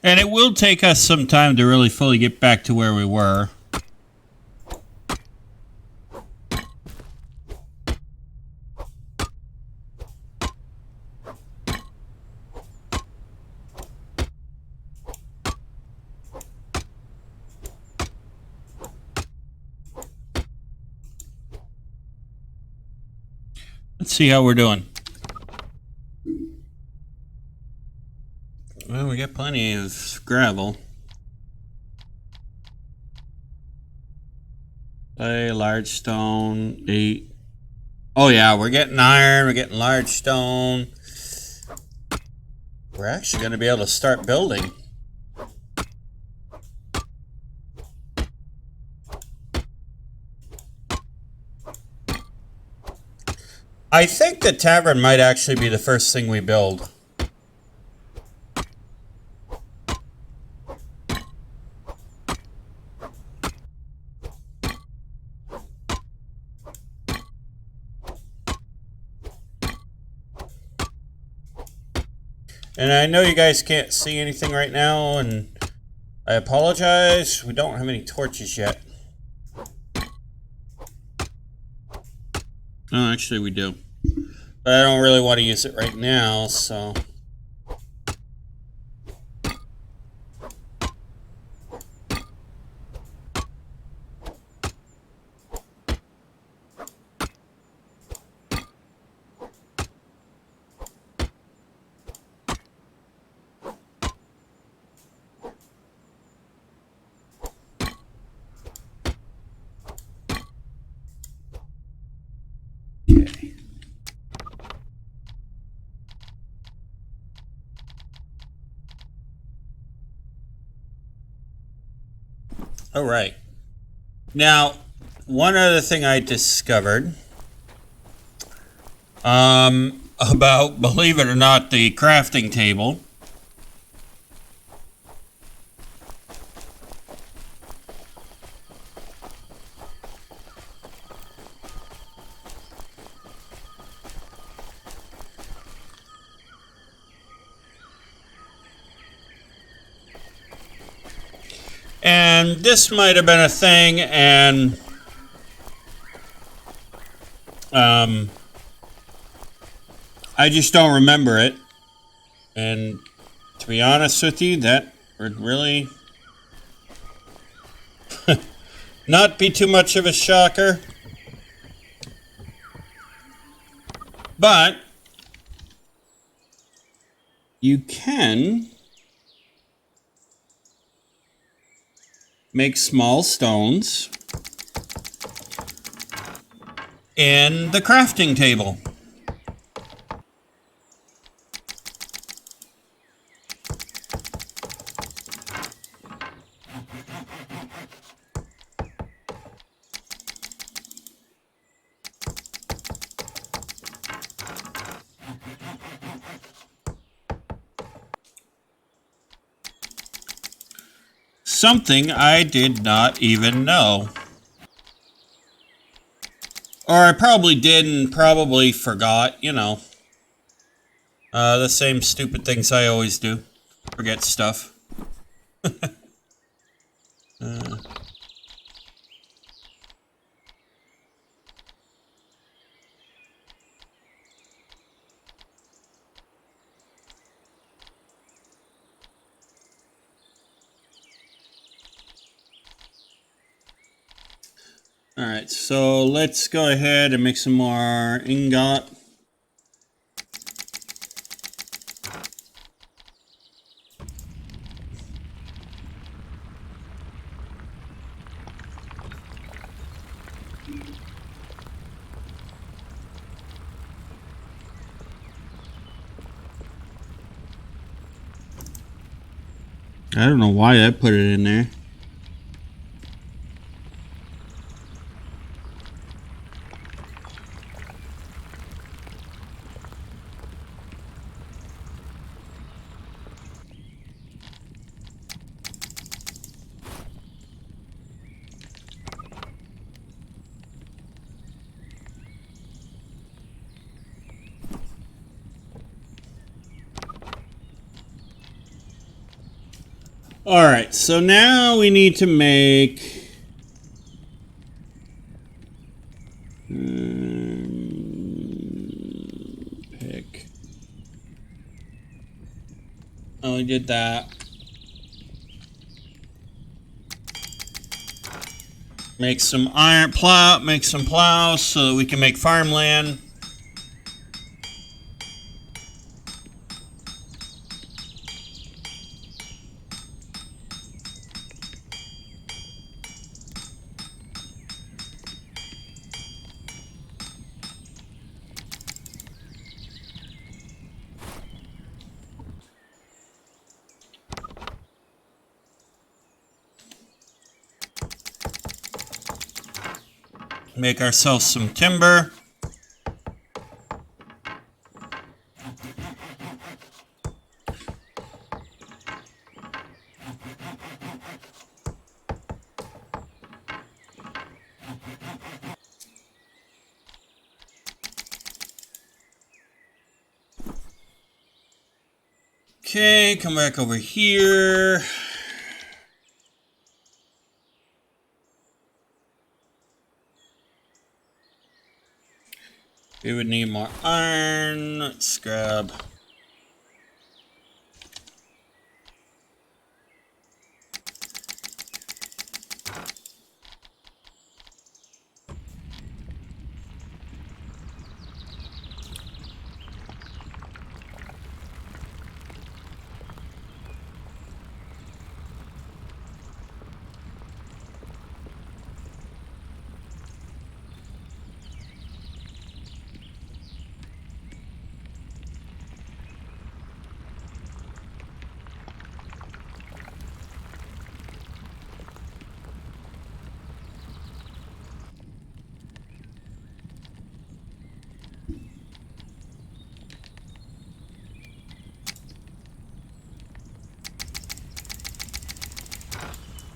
And it will take us some time to really fully get back to where we were. Let's see how we're doing. Well, we got plenty of gravel. A large stone, 8. Oh yeah, we're getting iron, we're getting large stone. We're actually going to be able to start building. I think the tavern might actually be the first thing we build. And I know you guys can't see anything right now, and I apologize. We don't have any torches yet. Oh, actually we do. But I don't really want to use it right now, so... Okay. All right. Now, one other thing I discovered about, believe it or not, the crafting table. And this might have been a thing, and I just don't remember it. And to be honest with you, that would really not be too much of a shocker. But you can make small stones in the crafting table. Something I did not even know. Or I probably did and probably forgot, you know. The same stupid things I always do. Forget stuff. Alright, so let's go ahead and make some more ingot. I don't know why I put it in there. All right, so now we need to make pick. Oh, we did that. Make some iron plow, make some plows so that we can make farmland. Make ourselves some timber. Okay, come back over here. We would need more iron. Let's grab.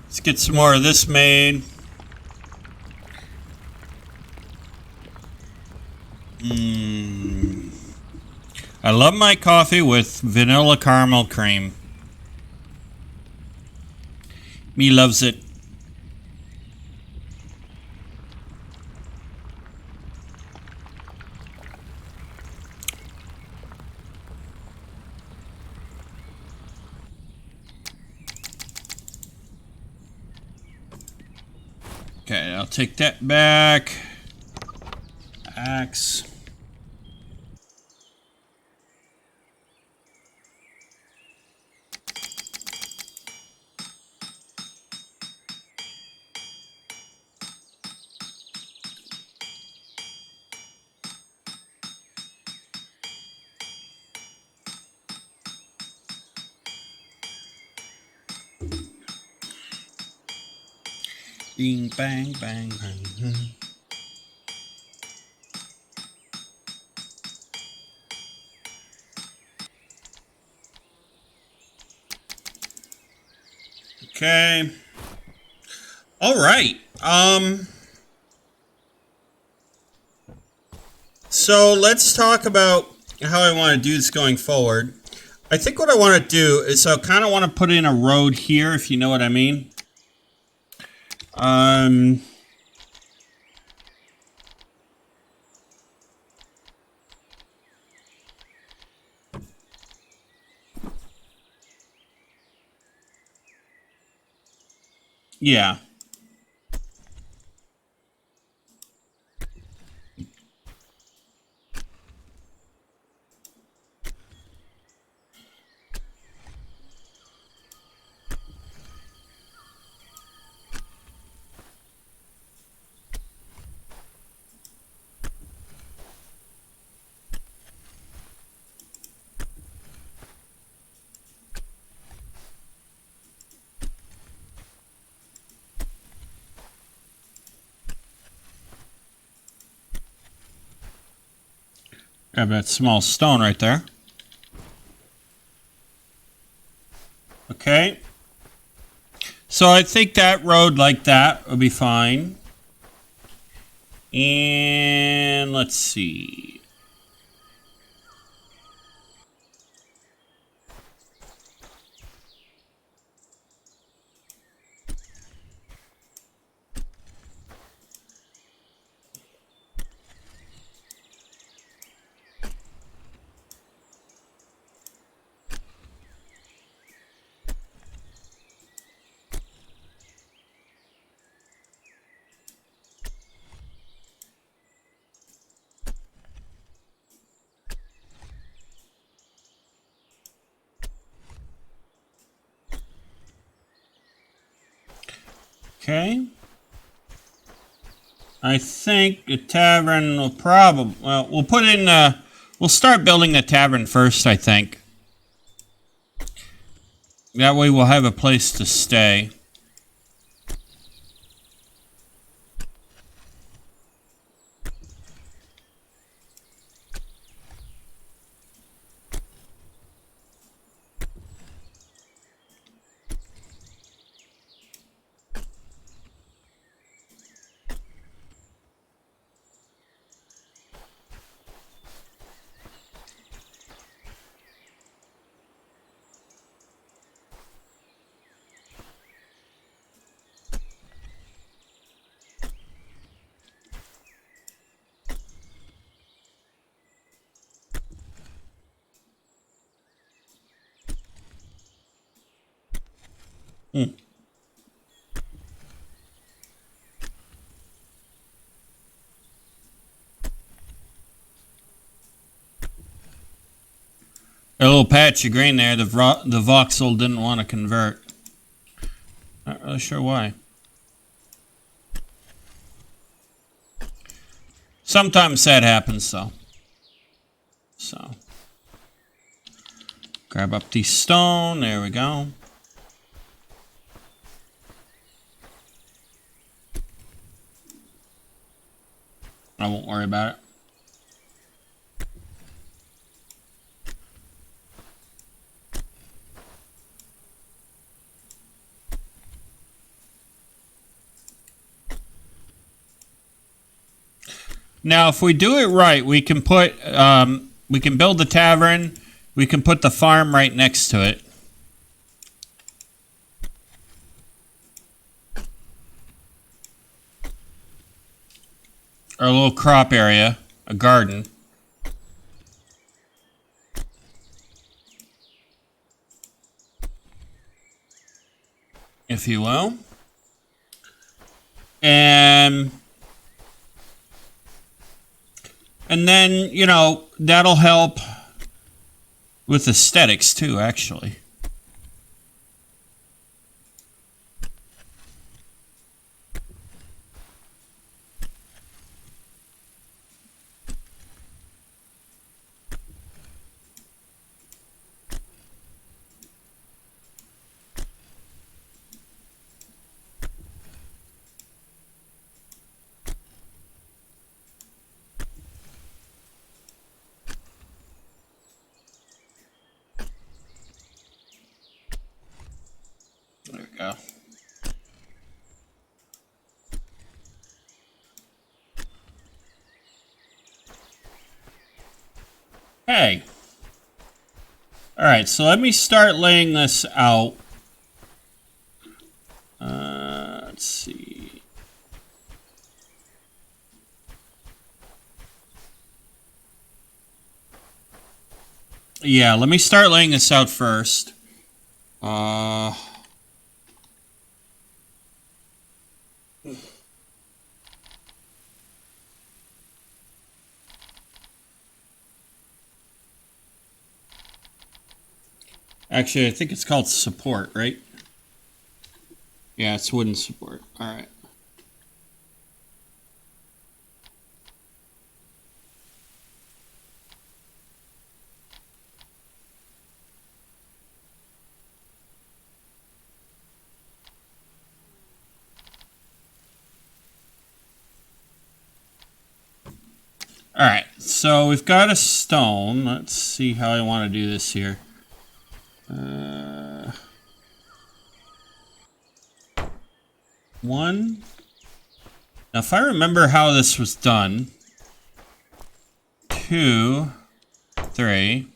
Let's get some more of this made. I love my coffee with vanilla caramel cream. Me loves it. Okay, I'll take that back. Axe. Bing, bang, bang, bang. Okay. All right. So let's talk about how I want to do this going forward. I think what I want to do is I kind of want to put in a road here, if you know what I mean. Yeah. Grab that small stone right there. Okay. So I think that road like that will be fine. And let's see. Okay. I think the tavern will probably... Well, we'll put in... we'll start building the tavern first, I think. That way we'll have a place to stay. A little patch of green there. The voxel didn't want to convert. Not really sure why. Sometimes that happens, though. So, grab up the stone. There we go. I won't worry about it. Now, if we do it right, we can put, we can build the tavern. We can put the farm right next to it. Or a little crop area, a garden. If you will. And then, you know, that'll help with aesthetics too, actually. There we go. Hey. Alright, so let me start laying this out. Let's see. Yeah, let me start laying this out first. Actually, I think it's called support, right? Yeah, it's wooden support. All right. All right, so we've got a stone. Let's see how I want to do this here. One. Now, if I remember how this was done, 2, 3.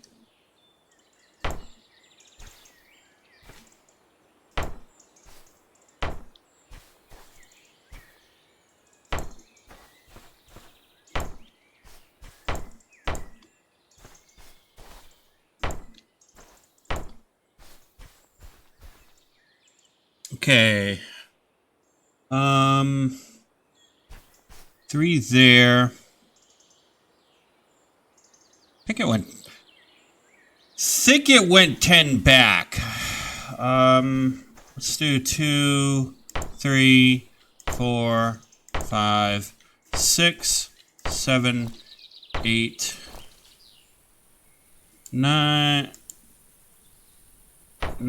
Okay. 3 there. I think it went 10 back. Let's do 2, 3, 4, 5, 6, 7, 8, 9,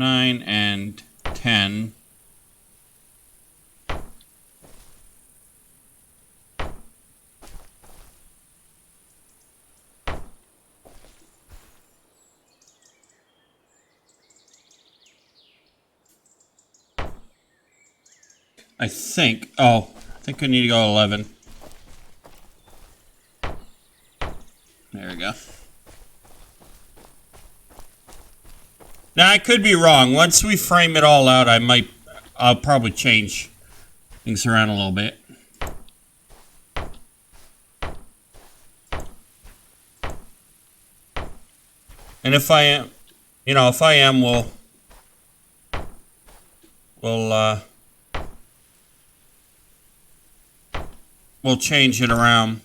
and 10. I think I need to go 11. There we go. Now I could be wrong. Once we frame it all out, I'll probably change things around a little bit. And if I am, we'll change it around.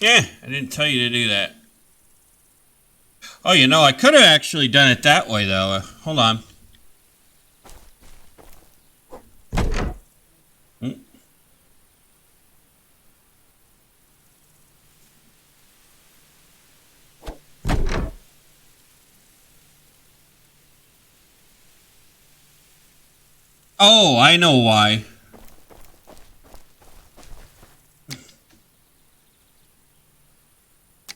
Yeah, I didn't tell you to do that. Oh, I could have actually done it that way, though. Hold on. Oh, I know why.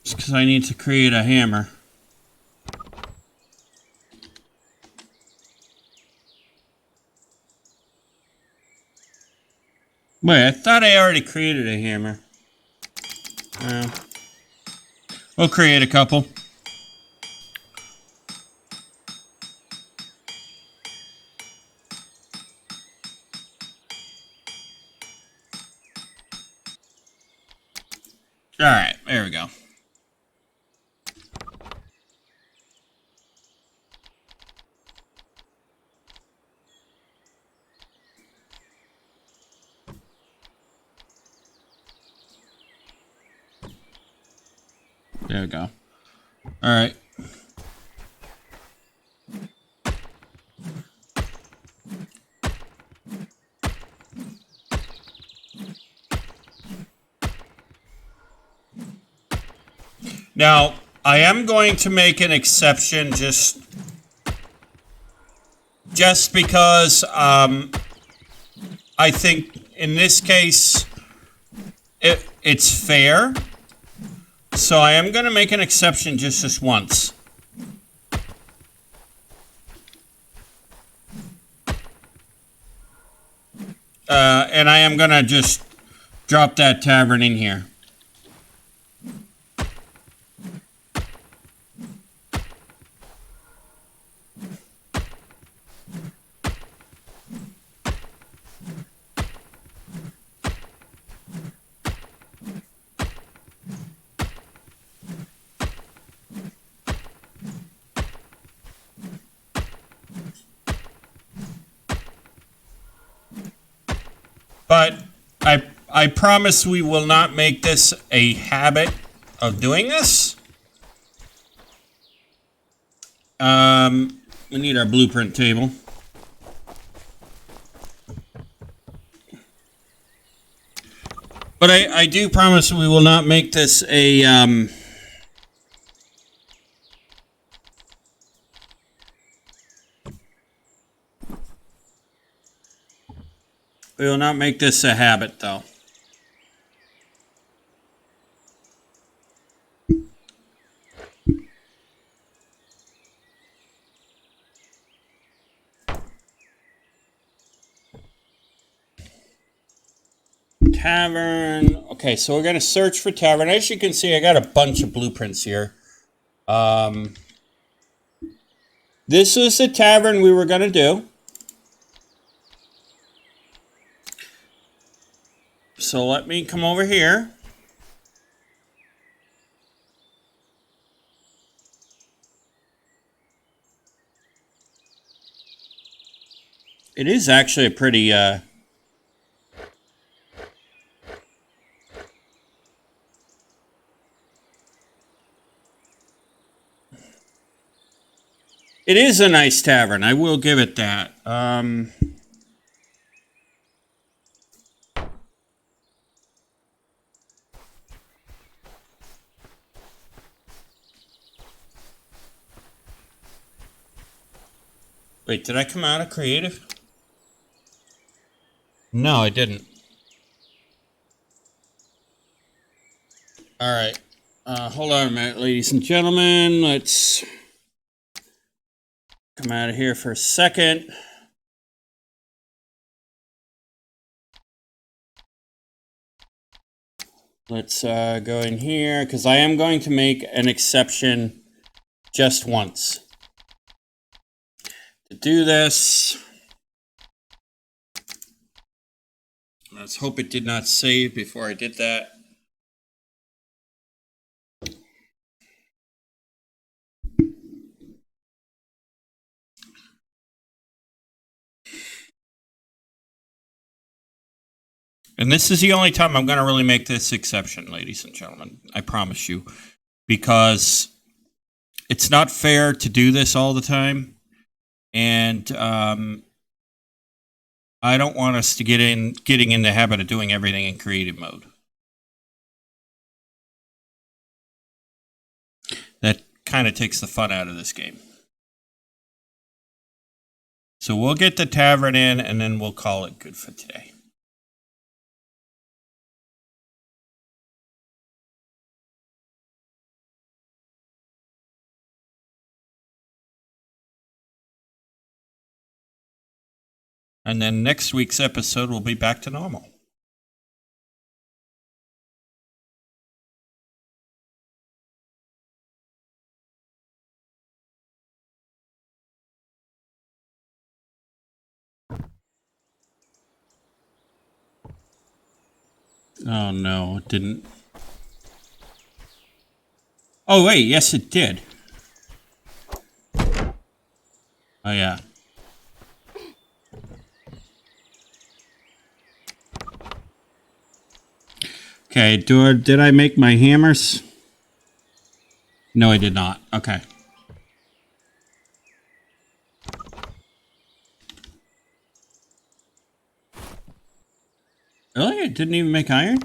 It's because I need to create a hammer. Wait, I thought I already created a hammer. We'll create a couple. Alright, there we go. There we go. Alright. Now, I am going to make an exception just because I think in this case it's fair. So I am going to make an exception just this once. And I am going to just drop that tavern in here. But I promise we will not make this a habit of doing this. We need our blueprint table. But I do promise we will not make this a we will not make this a habit, though. tavern. Okay, so we're going to search for tavern. As you can see, I got a bunch of blueprints here. This is the tavern we were going to do. So let me come over here. It is actually a pretty, it is a nice tavern. I will give it that. Wait, did I come out of creative? No, I didn't. All right. Hold on a minute, ladies and gentlemen. Let's come out of here for a second. Let's go in here, because I am going to make an exception just once. To do this, let's hope it did not save before I did that. And this is the only time I'm going to really make this exception, ladies and gentlemen. I promise you. Because it's not fair to do this all the time. And I don't want us to getting in the habit of doing everything in creative mode. That kind of takes the fun out of this game. So we'll get the tavern in, and then we'll call it good for today. And then next week's episode will be back to normal. Oh no, it didn't. Oh wait, yes it did. Oh yeah. Okay, did I make my hammers? No, I did not. Okay. Really? It didn't even make iron?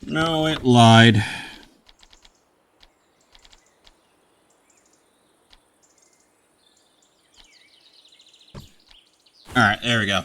No, it lied. All right, there we go.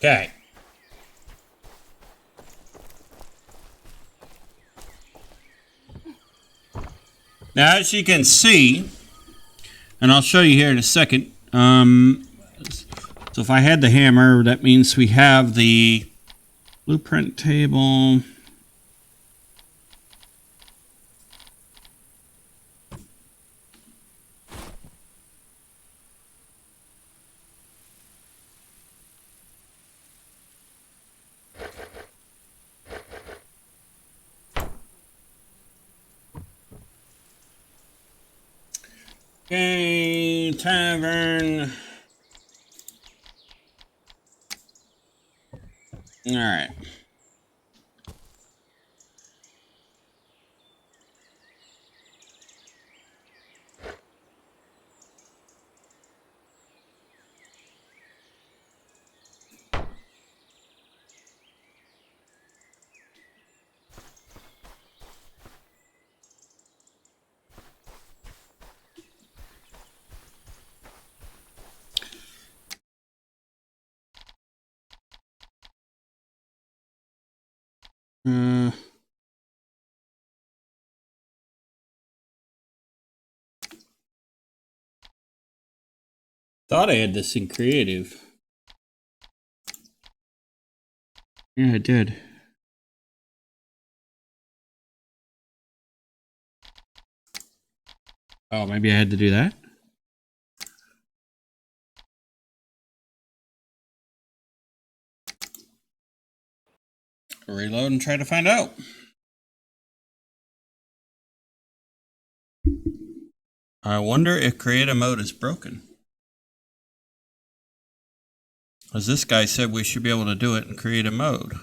Okay. Now, as you can see, and I'll show you here in a second, so if I had the hammer, that means we have the blueprint table. Okay, tavern. All right. Thought I had this in creative. Yeah, I did. Oh, maybe I had to do that? Reload and try to find out. I wonder if create a mode is broken. As this guy said, we should be able to do it in create a mode.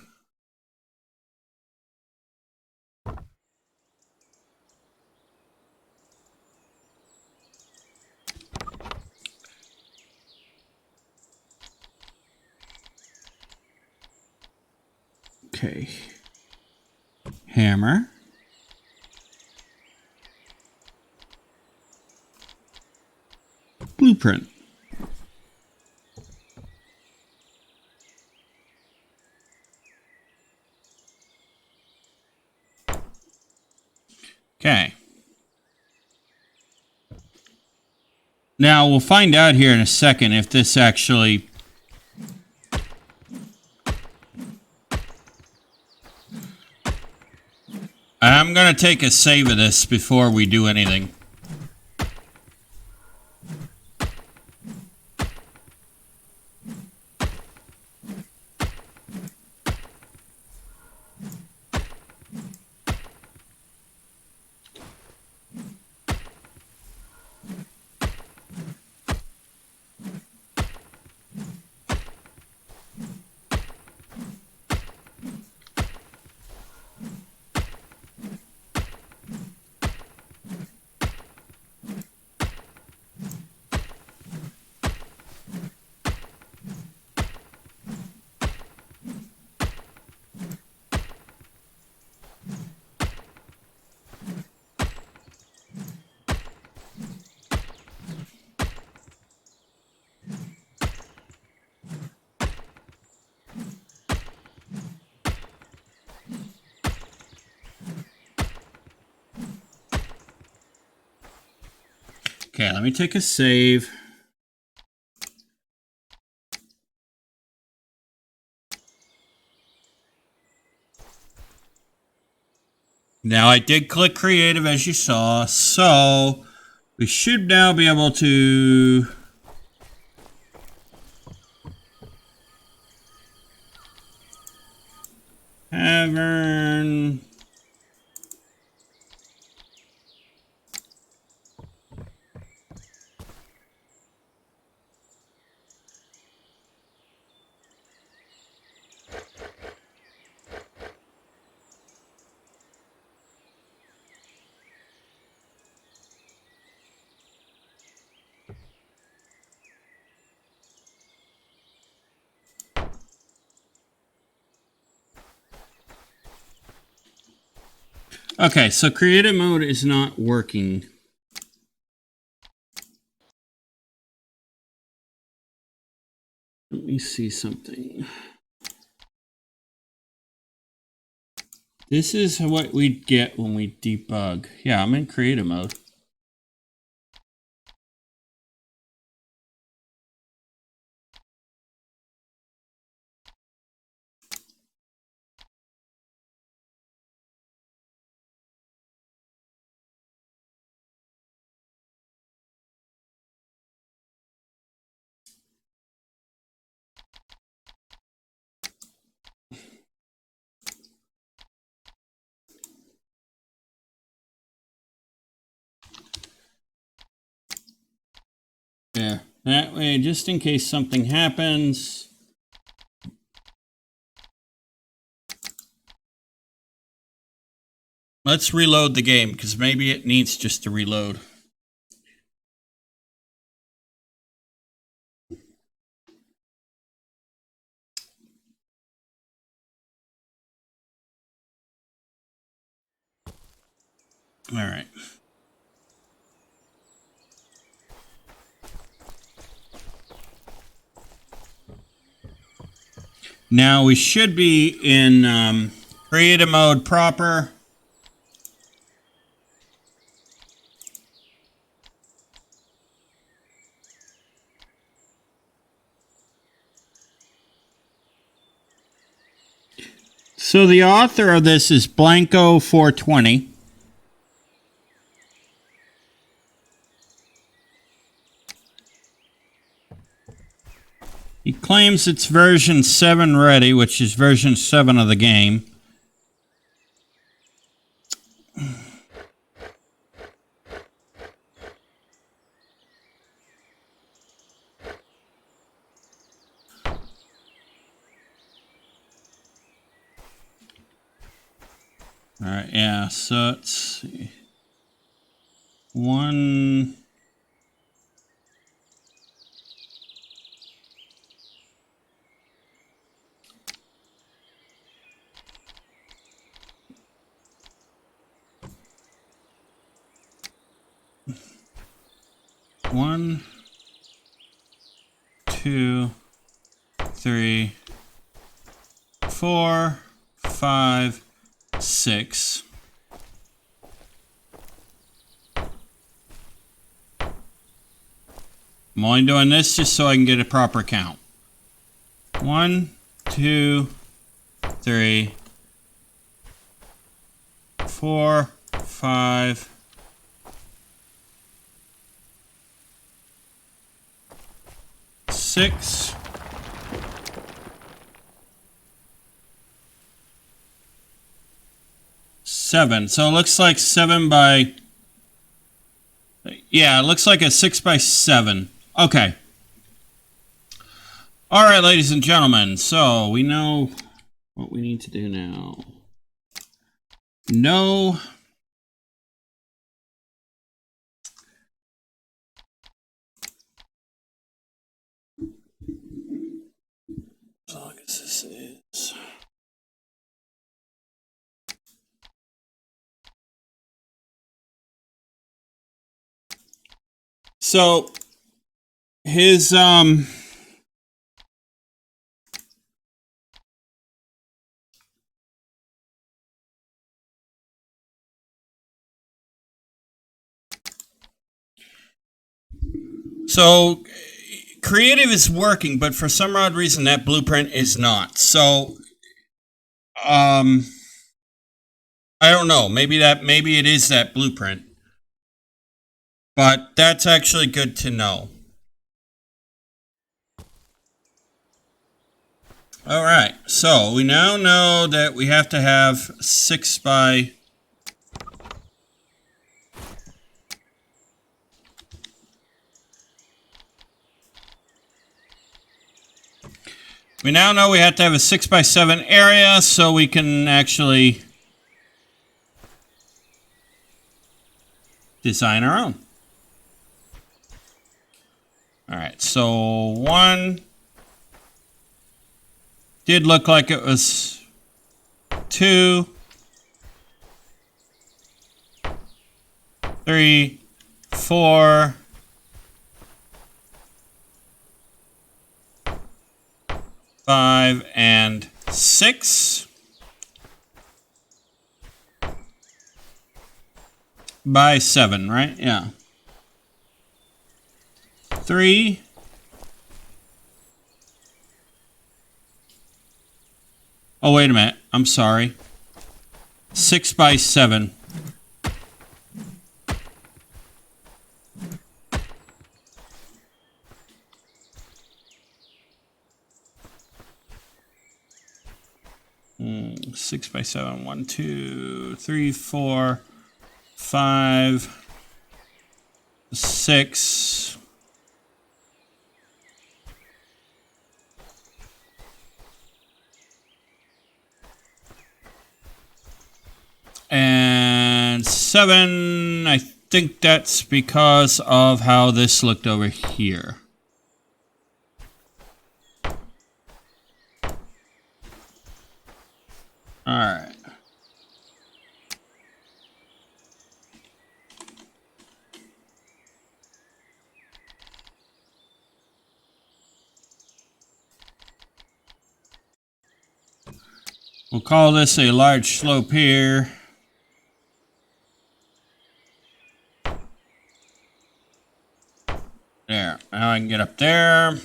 Okay. Hammer. Blueprint. Okay. Now we'll find out here in a second if this actually... I'm going to take a save of this before we do anything. Okay, let me take a save. Now I did click creative as you saw, so we should now be able to tavern. Okay, so creative mode is not working. Let me see something. This is what we get when we debug. Yeah, I'm in creative mode. Yeah, that way, just in case something happens. Let's reload the game, because maybe it needs just to reload. All right. Now we should be in creative mode proper. So the author of this is Blanco 420. He claims it's version 7 ready, which is version 7 of the game. All right, yeah, so let's see. One. One, 2, 3, 4, 5, 6. I'm only doing this just so I can get a proper count. 1, 2, 3, 4, 5, 6. 7. So it looks like 7 by... Yeah, it looks like a 6 by 7. Okay. All right, ladies and gentlemen. So we know what we need to do now. No. As long as this is... So his so creative is working, but for some odd reason that blueprint is not. So I don't know. Maybe it is that blueprint. But that's actually good to know. All right, so we now know that we have to have 6 by... We now know we have to have a 6 by 7 area so we can actually design our own. All right, so 1 did look like it was 2, 3, 4, 5, and 6 by 7, right? Yeah. 3. Oh, wait a minute. I'm sorry. 6 by 7. Hmm, 6 by 7. 1, 2, 3, 4, 5, 6. And 7, I think that's because of how this looked over here. All right. We'll call this a large slope here. There. Now I can get up there.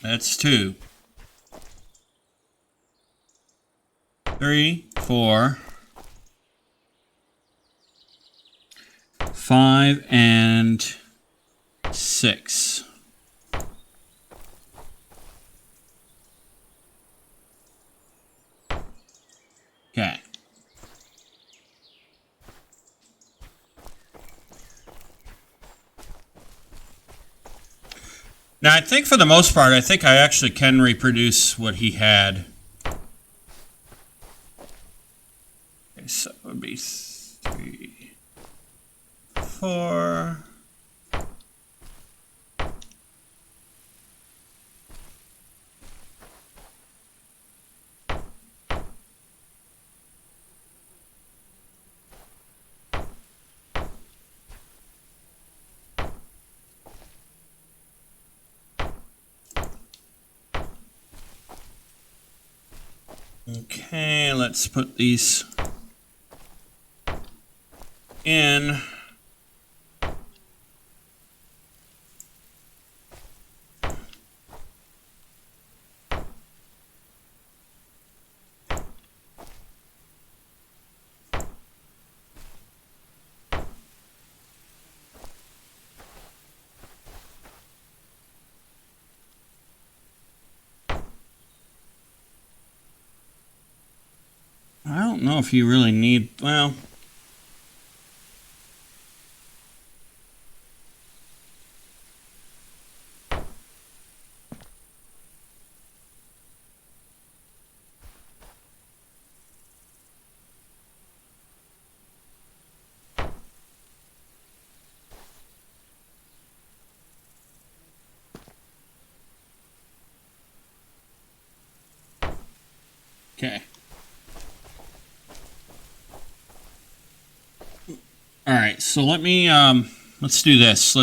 That's 2. 3, 4, 5, and 6. Okay. Now, I think for the most part, I think I actually can reproduce what he had. Okay, so it would be 3, 4. Okay, let's put these in. I don't know if you really need, well, okay. All right, so let me, let's do this.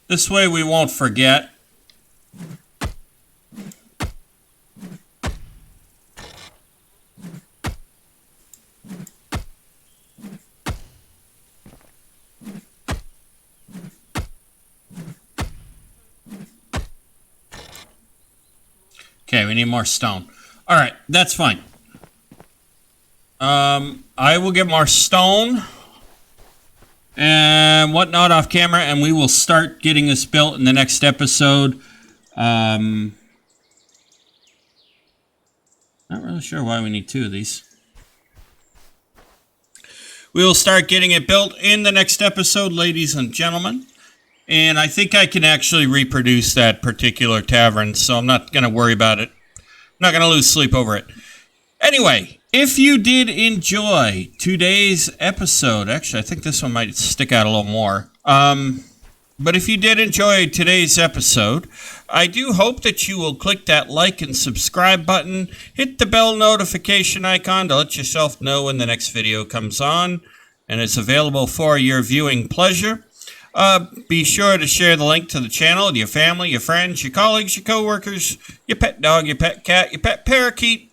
This way we won't forget. Okay, we need more stone. All right, that's fine. I will get more stone and whatnot off camera, and we will start getting this built in the next episode. Not really sure why we need 2 of these. We will start getting it built in the next episode, ladies and gentlemen. And I think I can actually reproduce that particular tavern, so I'm not going to worry about it. I'm not going to lose sleep over it. Anyway, if you did enjoy today's episode, actually, I think this one might stick out a little more. But if you did enjoy today's episode, I do hope that you will click that like and subscribe button, hit the bell notification icon to let yourself know when the next video comes on, and it's available for your viewing pleasure. Be sure to share the link to the channel with your family, your friends, your colleagues, your coworkers, your pet dog, your pet cat, your pet parakeet,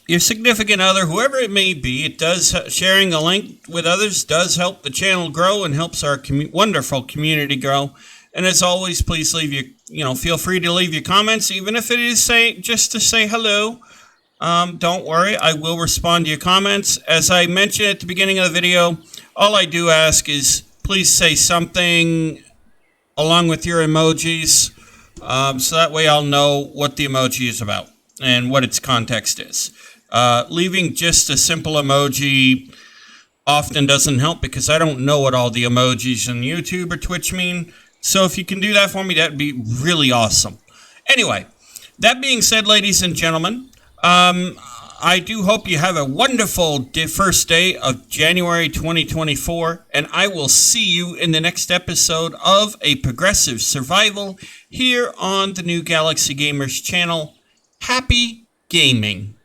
your significant other, whoever it may be. It does, sharing a link with others does help the channel grow and helps our wonderful community grow. And as always, please leave feel free to leave your comments, even if it is just to say hello. Don't worry, I will respond to your comments. As I mentioned at the beginning of the video, all I do ask is please say something along with your emojis, so that way I'll know what the emoji is about and what its context is. Leaving just a simple emoji often doesn't help because I don't know what all the emojis on YouTube or Twitch mean. So if you can do that for me, that'd be really awesome. Anyway, that being said, ladies and gentlemen, I do hope you have a wonderful first day of January 2024, and I will see you in the next episode of A Progressive Survival here on the New Galaxy Gamers channel. Happy gaming!